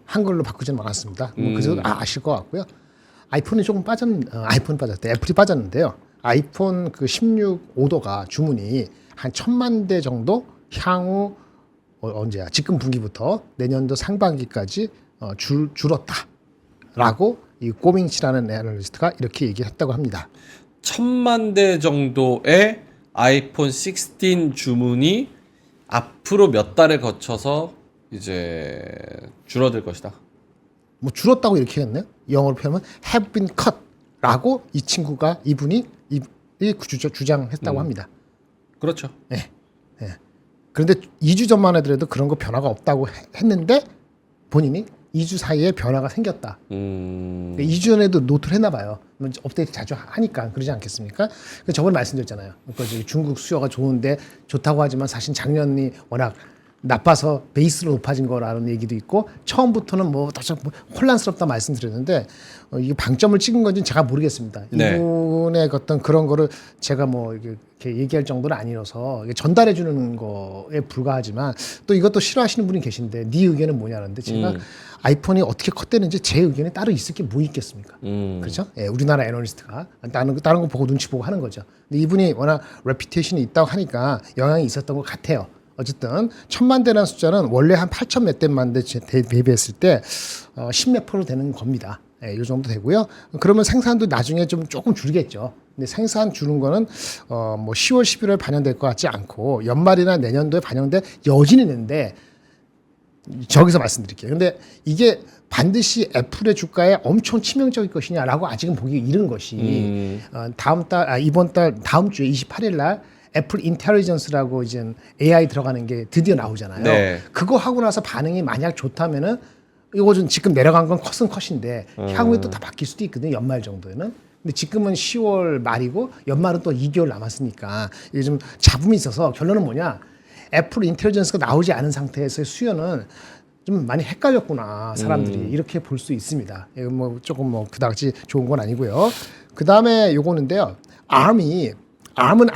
한글로 바꾸지는 않았습니다. 뭐 그래서 아실 것 같고요. 아이폰이 조금 아이폰 빠졌대. 애플이 빠졌는데요. 아이폰 그 16 오더가 주문이 한 1,000만 대 정도 향후 언제야? 지금 분기부터 내년도 상반기까지 줄었다라고 이 꼬밍치라는 애널리스트가 이렇게 얘기했다고 합니다. 1,000만 대 정도의 아이폰 16 주문이 앞으로 몇 달을 거쳐서 이제 줄어들 것이다. 뭐 줄었다고 이렇게 했네요. 영어로 표현하면 have been cut라고 이분이 주장했다고 합니다. 그렇죠. 그런데 2주 전만 해도 그런 거 변화가 없다고 했는데 본인이 2주 사이에 변화가 생겼다. 2주 전에도 노트를 했나 봐요. 업데이트 자주 하니까 그러지 않겠습니까? 저번에 말씀드렸잖아요. 그러니까 중국 수요가 좋다고 하지만 사실 작년이 워낙 나빠서 베이스로 높아진 거라는 얘기도 있고 처음부터는 뭐 다시 혼란스럽다 말씀드렸는데 이게 방점을 찍은 건지는 제가 모르겠습니다. 네. 이분의 어떤 그런 거를 제가 뭐 이렇게 얘기할 정도는 아니어서 전달해 주는 거에 불과하지만 또 이것도 싫어하시는 분이 계신데 네 의견은 뭐냐는데 제가 아이폰이 어떻게 컸대는지 제 의견이 따로 있을 게 뭐 있겠습니까? 그렇죠? 예, 우리나라 애널리스트가 다른 거 보고 눈치 보고 하는 거죠. 근데 이분이 워낙 레퓨테이션이 있다고 하니까 영향이 있었던 것 같아요. 어쨌든 1000만 대라는 숫자는 원래 한 8천 몇 대만 대 대비했을 때 10몇 프로 되는 겁니다. 예, 이 정도 되고요. 그러면 생산도 나중에 좀 조금 줄겠죠. 근데 생산 주는 거는 뭐 10월, 11월 반영될 것 같지 않고 연말이나 내년도에 반영될 여지는 있는데 저기서 말씀드릴게요. 근데 이게 반드시 애플의 주가에 엄청 치명적일 것이냐라고 아직은 보기 이른 것이 이번 달 다음 주에 28일 날 애플 인텔리전스라고 이제 AI 들어가는 게 드디어 나오잖아요. 네. 그거 하고 나서 반응이 만약 좋다면은 이거 좀 지금 내려간 건 컷인데 향후에 또 다 바뀔 수도 있거든요. 연말 정도에는. 근데 지금은 10월 말이고 연말은 또 2개월 남았으니까 이게 좀 잡음이 있어서 결론은 뭐냐? 애플 인텔리전스가 나오지 않은 상태에서의 수요는 좀 많이 헷갈렸구나 사람들이 이렇게 볼 수 있습니다. 이거 뭐 조금 뭐 그다지 좋은 건 아니고요. 그 다음에 요거는데요. ARM은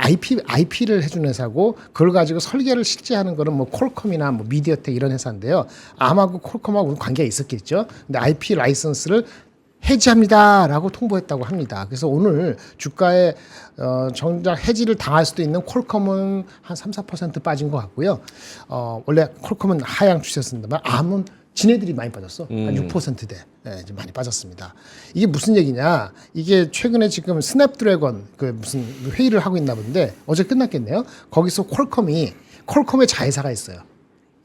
IP를 해주는 회사고 그걸 가지고 설계를 실제 하는 거는 뭐 퀄컴이나 뭐 미디어텍 이런 회사인데요. ARM하고 퀄컴하고 관계가 있었겠죠. 근데 IP 라이선스를 해지합니다라고 통보했다고 합니다. 그래서 오늘 주가에 정작 해지를 당할 수도 있는 퀄컴은 한 3-4% 빠진 것 같고요. 원래 퀄컴은 하향 추세였습니다만 ARM은 지네들이 많이 빠졌어. 한 6%대. 예, 좀 많이 빠졌습니다. 이게 무슨 얘기냐? 이게 최근에 지금 스냅드래곤 무슨 회의를 하고 있나 본데 어제 끝났겠네요. 거기서 퀄컴의 자회사가 있어요.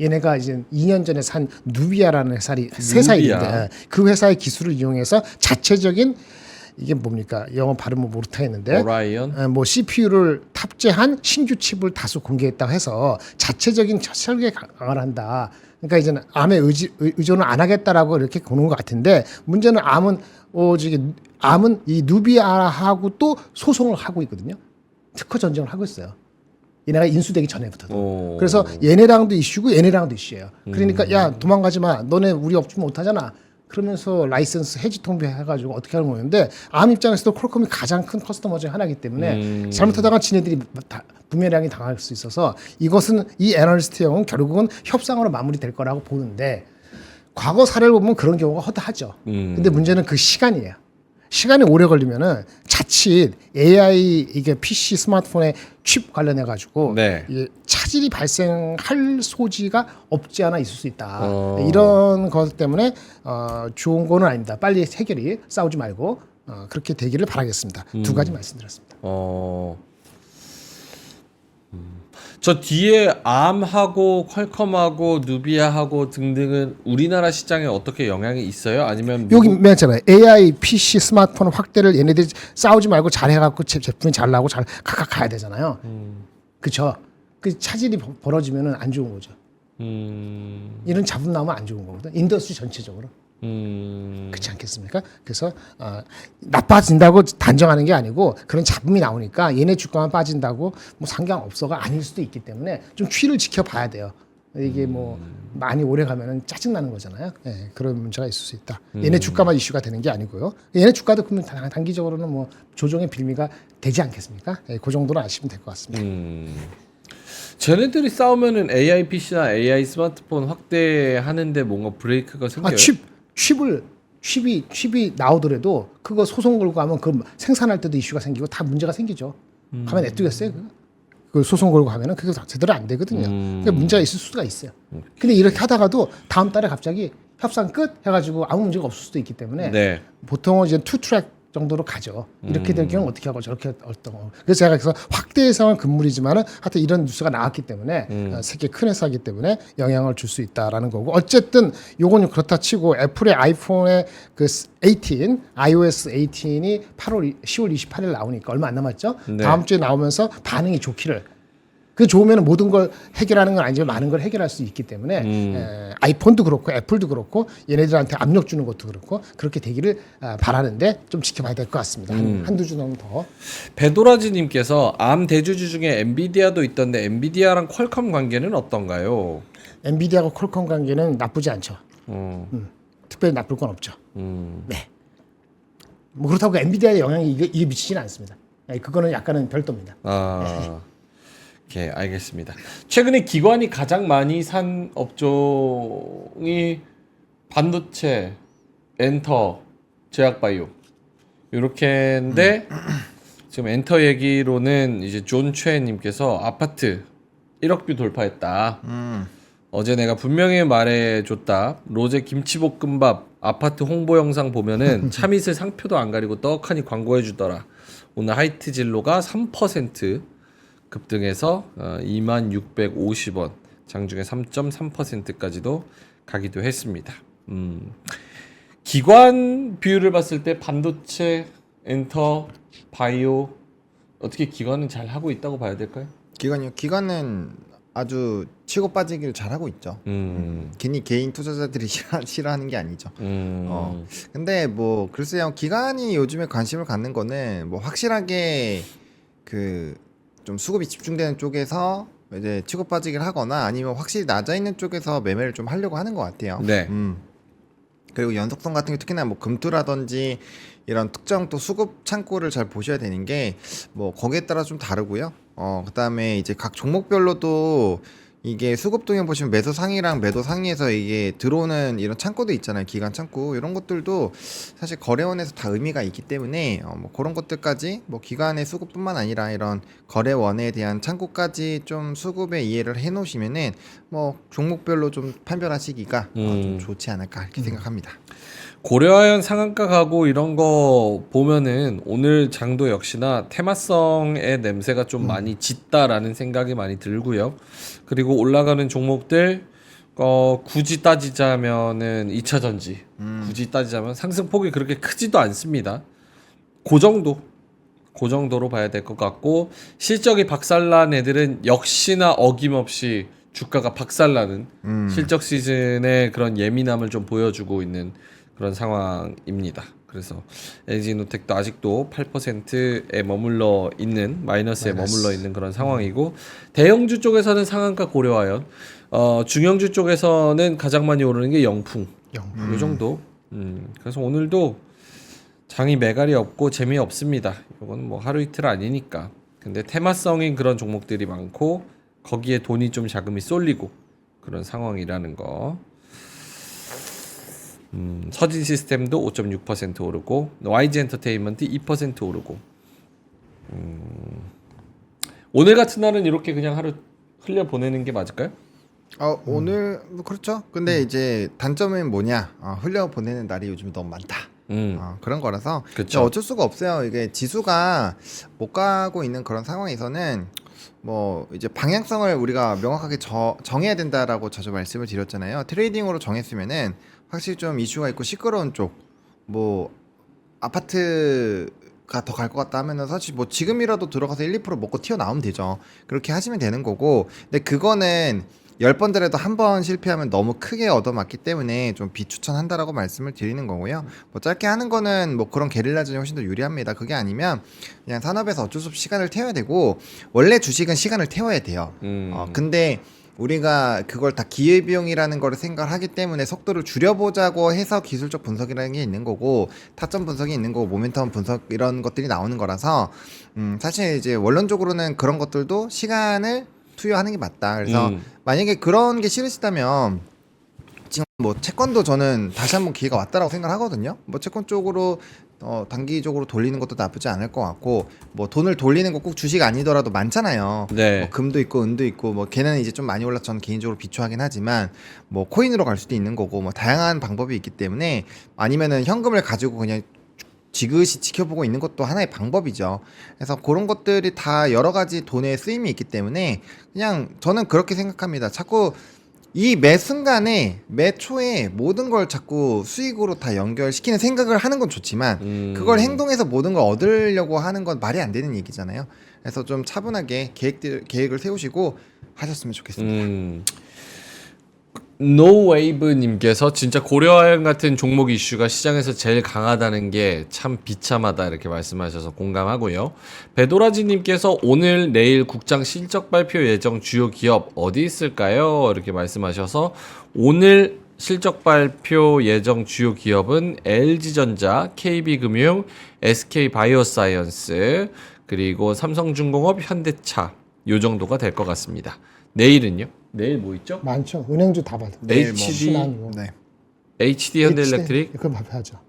얘네가 이제 2년 전에 산 누비아라는 회사가 있는데 그 회사의 기술을 이용해서 자체적인 이게 뭡니까? 영어 발음을 못하겠는데 오라이언? 뭐 CPU를 탑재한 신규 칩을 다수 공개했다고 해서 자체적인 설계 강화를 한다. 그러니까 이제는 암에 의존을 안 하겠다라고 이렇게 보는 것 같은데 문제는 암은 이 누비아하고 또 소송을 하고 있거든요. 특허 전쟁을 하고 있어요. 얘네가 인수되기 전에부터도. 그래서 얘네랑도 이슈고 얘네랑도 이슈예요. 그러니까 야 도망가지 마. 너네 우리 업종 못하잖아. 그러면서 라이선스 해지 통보해가지고 어떻게 하는 거였는데 암 입장에서도 퀄컴이 가장 큰 커스터머 중 하나이기 때문에 잘못하다가 지네들이 부메랑이 당할 수 있어서 이것은 이 애널리스트 형은 결국은 협상으로 마무리될 거라고 보는데 과거 사례를 보면 그런 경우가 허다하죠. 근데 문제는 그 시간이에요. 시간이 오래 걸리면은 자칫 AI 이게 PC 스마트폰에 칩 관련해 가지고 네. 차질이 발생할 소지가 없지 않아 있을 수 있다. 이런 것 때문에 좋은 거는 아닙니다. 빨리 해결이 싸우지 말고 그렇게 되기를 바라겠습니다. 두 가지 말씀드렸습니다. 저 뒤에 암하고 퀄컴하고 누비아하고 등등은 우리나라 시장에 어떻게 영향이 있어요? 아니면 여기 맨잖아요. AI, PC, 스마트폰 확대를 얘네들이 싸우지 말고 잘해갖고 제품이 잘 나오고 잘 각각 가야 되잖아요. 그렇죠. 그 차질이 벌어지면은 안 좋은 거죠. 이런 잡음 나오면 안 좋은 거거든. 인더스트리 전체적으로. 그렇지 않겠습니까? 그래서 나빠진다고 단정하는 게 아니고 그런 잡음이 나오니까 얘네 주가만 빠진다고 뭐 상관없어가 아닐 수도 있기 때문에 좀 추이를 지켜봐야 돼요. 이게 뭐 많이 오래 가면은 짜증 나는 거잖아요. 예, 그런 문제가 있을 수 있다. 얘네 주가만 이슈가 되는 게 아니고요. 얘네 주가도 그러면 단기적으로는 뭐 조정의 빌미가 되지 않겠습니까? 예, 그 정도로 아시면 될 것 같습니다. 쟤네들이 싸우면은 AI PC나 AI 스마트폰 확대하는데 뭔가 브레이크가 생겨요? 칩이 나오더라도 그거 소송 걸고 하면 그 생산할 때도 이슈가 생기고 다 문제가 생기죠. 가만 냅두겠어요? 그 소송 걸고 하면은 그게 제대로 안 되거든요. 그러니까 문제가 있을 수가 있어요. 근데 이렇게 하다가도 다음 달에 갑자기 협상 끝 해가지고 아무 문제가 없을 수도 있기 때문에 네. 보통은 이제 투 트랙 정도로 가죠. 이렇게 될 경우는 어떻게 하고 저렇게 어떤 거. 그래서 제가 그래서 확대 예상은 금물이지만은 하여튼 이런 뉴스가 나왔기 때문에 세계 큰 회사이기 때문에 영향을 줄 수 있다라는 거고 어쨌든 요거는 그렇다 치고 애플의 아이폰의 그 18, iOS 18이 10월 28일 나오니까 얼마 안 남았죠. 네. 다음 주에 나오면서 반응이 좋기를. 그 좋으면 모든 걸 해결하는 건 아니지만 많은 걸 해결할 수 있기 때문에 아이폰도 그렇고 애플도 그렇고 얘네들한테 압력 주는 것도 그렇고 그렇게 되기를 바라는데 좀 지켜봐야 될 것 같습니다. 한두 주 정도 더. 배도라지님께서 암 대주주 중에 엔비디아도 있던데 엔비디아랑 퀄컴 관계는 어떤가요? 엔비디아하고 퀄컴 관계는 나쁘지 않죠. 특별히 나쁠 건 없죠. 네. 뭐 그렇다고 엔비디아의 영향이 이게 미치지는 않습니다. 그거는 약간은 별도입니다. 아, 예, 알겠습니다. 최근에 기관이 가장 많이 산 업종이 반도체, 엔터, 제약바이오 이렇게인데 지금 엔터 얘기로는 이제 존 최님께서 아파트 1억 뷰 돌파했다. 어제 내가 분명히 말해줬다. 로제 김치볶음밥 아파트 홍보 영상 보면은 차밋을 상표도 안 가리고 떡하니 광고해주더라. 오늘 하이트 진로가 3% 급등해서 2650원, 장중에 3.3%까지도 가기도 했습니다. 기관 비율을 봤을 때 반도체, 엔터, 바이오 어떻게 기관은 잘 하고 있다고 봐야 될까요? 기관은 아주 치고 빠지기를 잘하고 있죠. 괜히 개인 투자자들이 싫어하는 게 아니죠. 근데 뭐 글쎄요, 기관이 요즘에 관심을 갖는 거는 뭐 확실하게 그 좀 수급이 집중되는 쪽에서 이제 치고 빠지기를 하거나 아니면 확실히 낮아 있는 쪽에서 매매를 좀 하려고 하는 것 같아요. 네. 그리고 연속성 같은 게 특히나 뭐 금투라든지 이런 특정 또 수급 창구를 잘 보셔야 되는 게 뭐 거기에 따라 좀 다르고요. 그다음에 이제 각 종목별로도 이게 수급 동향 보시면 매수 상위랑 매도 상위에서 이게 들어오는 이런 창구도 있잖아요. 기간 창구 이런 것들도 사실 거래원에서 다 의미가 있기 때문에 뭐 그런 것들까지 뭐 기간의 수급뿐만 아니라 이런 거래원에 대한 창구까지 좀 수급에 이해를 해놓으시면은 뭐 종목별로 좀 판별하시기가 좀 좋지 않을까 이렇게 생각합니다. 고려아연 상한가 가고 이런 거 보면은 오늘 장도 역시나 테마성의 냄새가 좀 많이 짙다라는 생각이 많이 들고요. 그리고 올라가는 종목들 굳이 따지자면은 2차 전지 굳이 따지자면 상승폭이 그렇게 크지도 않습니다. 그 정도로 봐야 될 것 같고 실적이 박살난 애들은 역시나 어김없이 주가가 박살나는 실적 시즌의 그런 예민함을 좀 보여주고 있는 그런 상황입니다. 그래서 LG노텍도 아직도 8%에 머물러 있는 마이너스에 머물러 있는 그런 상황이고 대형주 쪽에서는 상한가 고려아연, 중형주 쪽에서는 가장 많이 오르는 게 영풍. 이 정도. 그래서 오늘도 장이 매갈이 없고 재미없습니다. 이건 뭐 하루 이틀 아니니까. 근데 테마성인 그런 종목들이 많고 거기에 돈이 좀 자금이 쏠리고 그런 상황이라는 거. 서진 시스템도 5.6% 오르고 YG 엔터테인먼트 2% 오르고 오늘 같은 날은 이렇게 그냥 하루 흘려 보내는 게 맞을까요? 오늘 뭐 그렇죠. 근데 이제 단점은 뭐냐? 흘려 보내는 날이 요즘 너무 많다. 그런 거라서 그쵸. 어쩔 수가 없어요. 이게 지수가 못 가고 있는 그런 상황에서는 뭐 이제 방향성을 우리가 명확하게 정해야 된다라고 자주 말씀을 드렸잖아요. 트레이딩으로 정했으면은 확실히 좀 이슈가 있고 시끄러운 쪽, 뭐 아파트가 더 갈 것 같다 하면은 사실 뭐 지금이라도 들어가서 1, 2% 먹고 튀어나오면 되죠. 그렇게 하시면 되는 거고, 근데 그거는 10번들에도 한 번 실패하면 너무 크게 얻어맞기 때문에 좀 비추천한다라고 말씀을 드리는 거고요. 뭐 짧게 하는 거는 뭐 그런 게릴라전이 훨씬 더 유리합니다. 그게 아니면 그냥 산업에서 어쩔 수 없이 시간을 태워야 되고, 원래 주식은 시간을 태워야 돼요. 근데 우리가 그걸 다 기회비용이라는 거를 생각하기 때문에 속도를 줄여보자고 해서 기술적 분석이라는 게 있는 거고, 타점 분석이 있는 거고, 모멘텀 분석 이런 것들이 나오는 거라서 사실 이제 원론적으로는 그런 것들도 시간을 투여하는 게 맞다. 그래서 만약에 그런 게 싫으시다면 지금 뭐 채권도 저는 다시 한번 기회가 왔다라고 생각하거든요. 뭐 채권 쪽으로 단기적으로 돌리는 것도 나쁘지 않을 것 같고, 뭐 돈을 돌리는 거 꼭 주식 아니더라도 많잖아요. 네. 뭐 금도 있고 은도 있고, 뭐 걔는 이제 좀 많이 올라서 저는 개인적으로 비추하긴 하지만 뭐 코인으로 갈 수도 있는 거고, 뭐 다양한 방법이 있기 때문에, 아니면은 현금을 가지고 그냥 지그시 지켜보고 있는 것도 하나의 방법이죠. 그래서 그런 것들이 다 여러 가지 돈의 쓰임이 있기 때문에 그냥 저는 그렇게 생각합니다. 자꾸 이 매 순간에 매 초에 모든 걸 자꾸 수익으로 다 연결시키는 생각을 하는 건 좋지만 그걸 행동해서 모든 걸 얻으려고 하는 건 말이 안 되는 얘기잖아요. 그래서 좀 차분하게 계획을 세우시고 하셨으면 좋겠습니다. 노웨이브님께서 진짜 고려아연 같은 종목 이슈가 시장에서 제일 강하다는 게 참 비참하다 이렇게 말씀하셔서 공감하고요. 배도라지님께서 오늘 내일 국장 실적 발표 예정 주요 기업 어디 있을까요? 이렇게 말씀하셔서 오늘 실적 발표 예정 주요 기업은 LG전자, KB금융, SK바이오사이언스 그리고 삼성중공업, 현대차 요 정도가 될 것 같습니다. 내일은요? 내일 뭐 있죠? 많죠. 은행주 다 받아. 내일 신한 뭐. 네. HD 현대일렉트릭 그걸 발표하죠.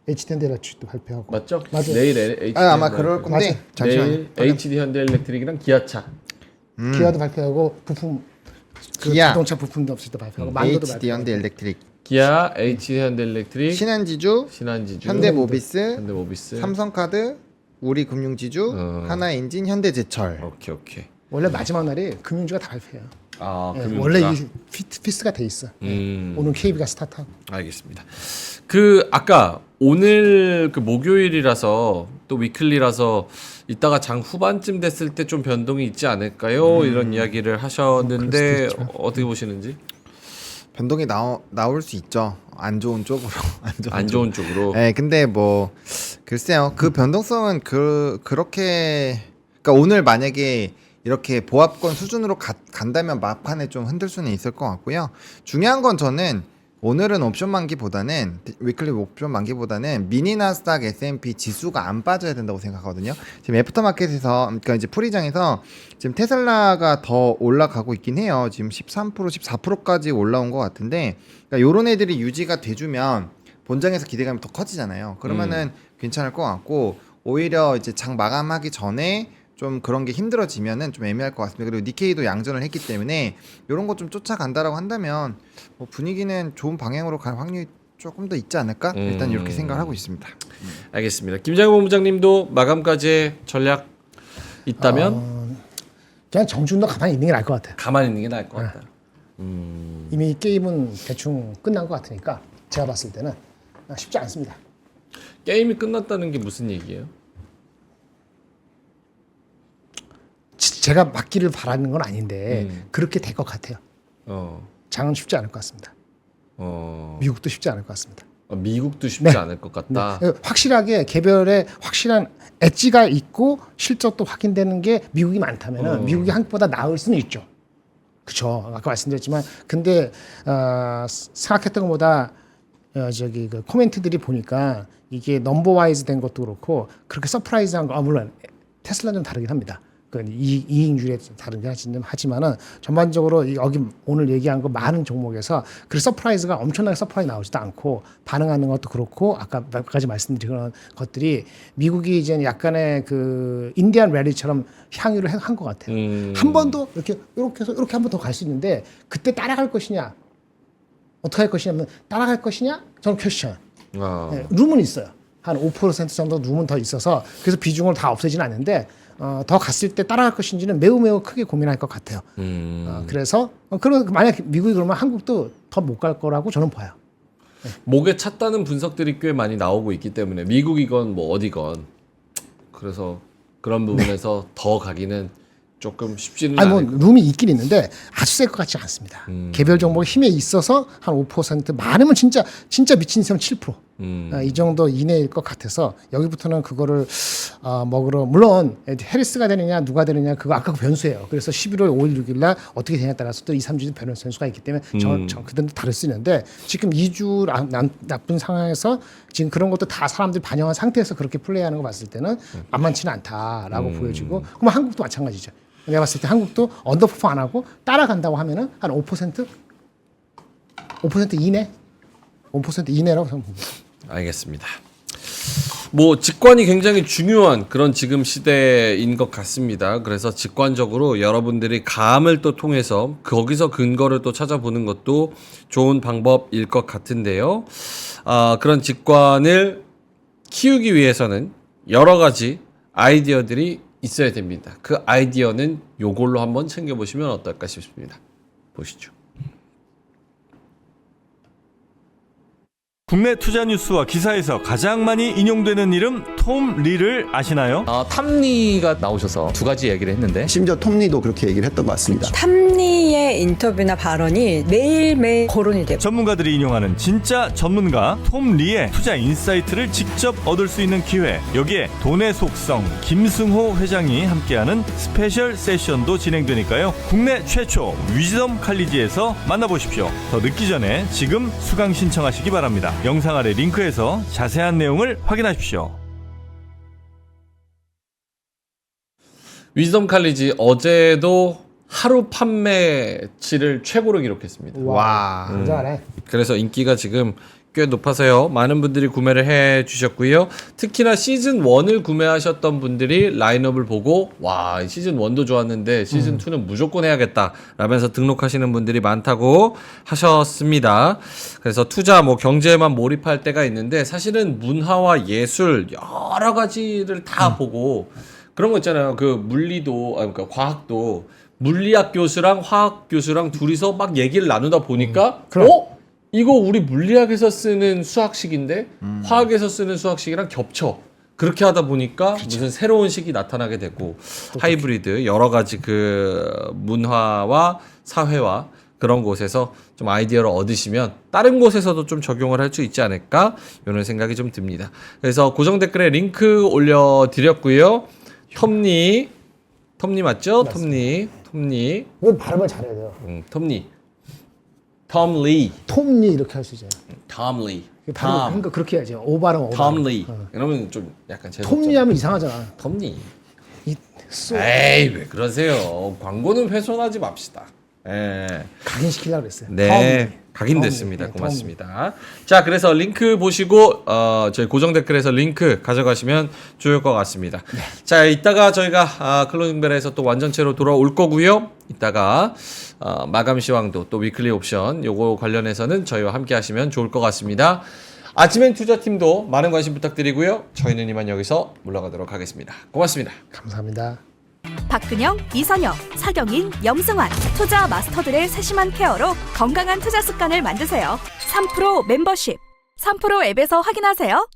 HD 현대일렉트릭도 발표하고. 맞죠? 맞아요. 내일 HD 아마 그럴 건데 맞아. 잠시만요. 내일 HD 현대일렉트릭이랑 기아차. 기아도 발표하고 부품 기아. 자동차 부품도 없을 때 발표하고 만도도 HD 발표하고. 현대일렉트릭, 기아, HD 현대일렉트릭, 신한지주, 신한지주, 현대모비스, 현대모비스. 삼성카드, 우리금융지주, 하나엔진, 현대제철. 오케이. 원래 마지막 날이 금융주가 다 발표해요. 아, 예, 금융주가. 원래 이 피스가 돼 있어. 오늘 KB가 스타트하고. 알겠습니다. 그 아까 오늘 그 목요일이라서 또 위클리라서 이따가 장 후반쯤 됐을 때 좀 변동이 있지 않을까요? 이런 이야기를 하셨는데 어떻게 보시는지? 변동이 나올 수 있죠. 안 좋은 쪽으로. 안 좋은 쪽으로. 네, 근데 뭐 글쎄요. 그 변동성은 그렇게 그러니까 오늘 만약에 이렇게 보합권 수준으로 간다면 막판에 좀 흔들 수는 있을 것 같고요. 중요한 건 저는 오늘은 옵션 만기보다는 위클리 옵션 만기보다는 미니 나스닥 S&P 지수가 안 빠져야 된다고 생각하거든요. 지금 애프터마켓에서 그러니까 이제 프리장에서 지금 테슬라가 더 올라가고 있긴 해요. 지금 13% 14%까지 올라온 것 같은데 그러니까 요런 애들이 유지가 돼주면 본장에서 기대감이 더 커지잖아요. 그러면은 괜찮을 것 같고 오히려 이제 장 마감하기 전에 좀 그런 게 힘들어지면은 좀 애매할 것 같습니다. 그리고 니케이도 양전을 했기 때문에 이런 거 좀 쫓아간다라고 한다면 뭐 분위기는 좋은 방향으로 갈 확률이 조금 더 있지 않을까? 일단 이렇게 생각을 하고 있습니다. 알겠습니다. 김장현 본부장님도 마감까지 전략 있다면 그냥 정준도 가만히 있는 게 나을 것 같아요. 가만히 있는 게 나을 것 같다. 이미 게임은 대충 끝난 것 같으니까 제가 봤을 때는 쉽지 않습니다. 게임이 끝났다는 게 무슨 얘기예요? 제가 맞기를 바라는 건 아닌데 그렇게 될 것 같아요. 장은 쉽지 않을 것 같습니다. 미국도 쉽지 않을 것 같습니다. 미국도 쉽지 않을 것 같다. 네. 확실하게 개별에 확실한 엣지가 있고 실적도 확인되는 게 미국이 많다면 미국이 한국보다 나을 수는 있죠. 그렇죠. 아까 말씀드렸지만 근데 생각했던 것보다 저기 그 코멘트들이 보니까 이게 넘버와이즈 된 것도 그렇고 그렇게 서프라이즈한 거 물론 테슬라는 좀 다르긴 합니다. 그 이익률에 다르긴 하지만은 전반적으로 여기 오늘 얘기한 거 많은 종목에서 그 서프라이즈가 엄청나게 서프라이즈 나오지도 않고 반응하는 것도 그렇고 아까 몇 가지 말씀드린 것들이 미국이 이제 약간의 그 인디안 랠리처럼 향유를 한 것 같아요. 한 번 더 이렇게 해서 이렇게 한 번 더 갈 수 있는데 그때 따라갈 것이냐 어떻게 할 것이냐면 따라갈 것이냐 저는 퀘스천. 네, 룸은 있어요. 한 5% 정도 룸은 더 있어서 그래서 비중을 다 없애지는 않는데 더 갔을 때 따라갈 것인지는 매우 크게 고민할 것 같아요. 그래서 그런 만약 미국이 그러면 한국도 더 못 갈 거라고 저는 봐요. 네. 목에 찼다는 분석들이 꽤 많이 나오고 있기 때문에 미국이건 뭐 어디건 그래서 그런 부분에서 더 가기는 조금 쉽지는 아니 뭐 않을 룸이 있긴 있는데 아주 셀 것 같지 않습니다. 개별 종목 힘에 있어서 한 5% 많으면 진짜 미친 셈 7%. 이 정도 이내일 것 같아서 여기부터는 그거를 먹으러 물론 해리스가 되느냐 누가 되느냐 그거 아까 그 변수예요. 그래서 11월 5일 6일 날 어떻게 되냐에 따라서 또 2, 3주 변수가 있기 때문에 그들도 다를 수 있는데 지금 2주 나쁜 상황에서 지금 그런 것도 다 사람들이 반영한 상태에서 그렇게 플레이하는 거 봤을 때는 만만치는 않다라고 보여지고 그럼 한국도 마찬가지죠. 내가 봤을 때 한국도 언더퍼폼 안 하고 따라간다고 하면은 한 5% 이내 5% 이내라고 저는 봅니다. 알겠습니다. 뭐 직관이 굉장히 중요한 그런 지금 시대인 것 같습니다. 그래서 직관적으로 여러분들이 감을 또 통해서 거기서 근거를 또 찾아보는 것도 좋은 방법일 것 같은데요. 그런 직관을 키우기 위해서는 여러 가지 아이디어들이 있어야 됩니다. 그 아이디어는 요걸로 한번 챙겨보시면 어떨까 싶습니다. 보시죠. 국내 투자 뉴스와 기사에서 가장 많이 인용되는 이름 톰 리를 아시나요? 탐리가 나오셔서 두 가지 얘기를 했는데 심지어 톰리도 그렇게 얘기를 했던 것 같습니다. 탐리의 인터뷰나 발언이 매일매일 거론이 돼요. 전문가들이 인용하는 진짜 전문가 톰 리의 투자 인사이트를 직접 얻을 수 있는 기회. 여기에 돈의 속성 김승호 회장이 함께하는 스페셜 세션도 진행되니까요. 국내 최초 위즈덤 칼리지에서 만나보십시오. 더 늦기 전에 지금 수강 신청하시기 바랍니다. 영상 아래 링크에서 자세한 내용을 확인하십시오. 위즈덤 칼리지 어제도 하루 판매치를 최고로 기록했습니다. 와, 굉장하네. 그래서 인기가 지금 꽤 높아서요. 많은 분들이 구매를 해 주셨고요. 특히나 시즌 1을 구매하셨던 분들이 라인업을 보고 와, 시즌 1도 좋았는데 시즌 2는 무조건 해야겠다 라면서 등록하시는 분들이 많다고 하셨습니다. 그래서 투자 뭐 경제에만 몰입할 때가 있는데 사실은 문화와 예술 여러 가지를 다 보고 그런 거 있잖아요. 그 물리도 그러니까 과학도 물리학 교수랑 화학 교수랑 둘이서 막 얘기를 나누다 보니까 이거 우리 물리학에서 쓰는 수학식인데 화학에서 쓰는 수학식이랑 겹쳐. 그렇게 하다 보니까 무슨 새로운 식이 나타나게 되고 하이브리드 여러 가지 그 문화와 사회와 그런 곳에서 좀 아이디어를 얻으시면 다른 곳에서도 좀 적용을 할 수 있지 않을까 이런 생각이 좀 듭니다. 그래서 고정 댓글에 링크 올려드렸고요. 톰니 맞죠? 톰니 이건 발음을 잘해야 돼요. 톰니 톰 리. 톰리 이렇게 할 수 있잖아요. 톰 리. 그러니까 그렇게 해야지. 오바랑 오바. 톰 리. 이러면 좀 약간 재수없잖아. 톰리 하면 이상하잖아. 톰니. 이 에이 왜 그러세요? 광고는 훼손하지 맙시다. 예. 각인시키려고 그랬어요. 네. 각인됐습니다. 톰리. 고맙습니다. 자, 그래서 링크 보시고 저희 고정 댓글에서 링크 가져가시면 좋을 것 같습니다. 자, 이따가 저희가 클로징벨에서 또 완전체로 돌아올 거고요. 이따가 마감 시황도 또 위클리 옵션 요거 관련해서는 저희와 함께 하시면 좋을 것 같습니다. 아침엔 투자팀도 많은 관심 부탁드리고요. 저희는 이만 여기서 물러가도록 하겠습니다. 고맙습니다. 감사합니다. 박근영, 이선영, 사경인, 염승환 투자 마스터들의 세심한 케어로 건강한 투자 습관을 만드세요. 3프로 멤버십 3프로 앱에서 확인하세요.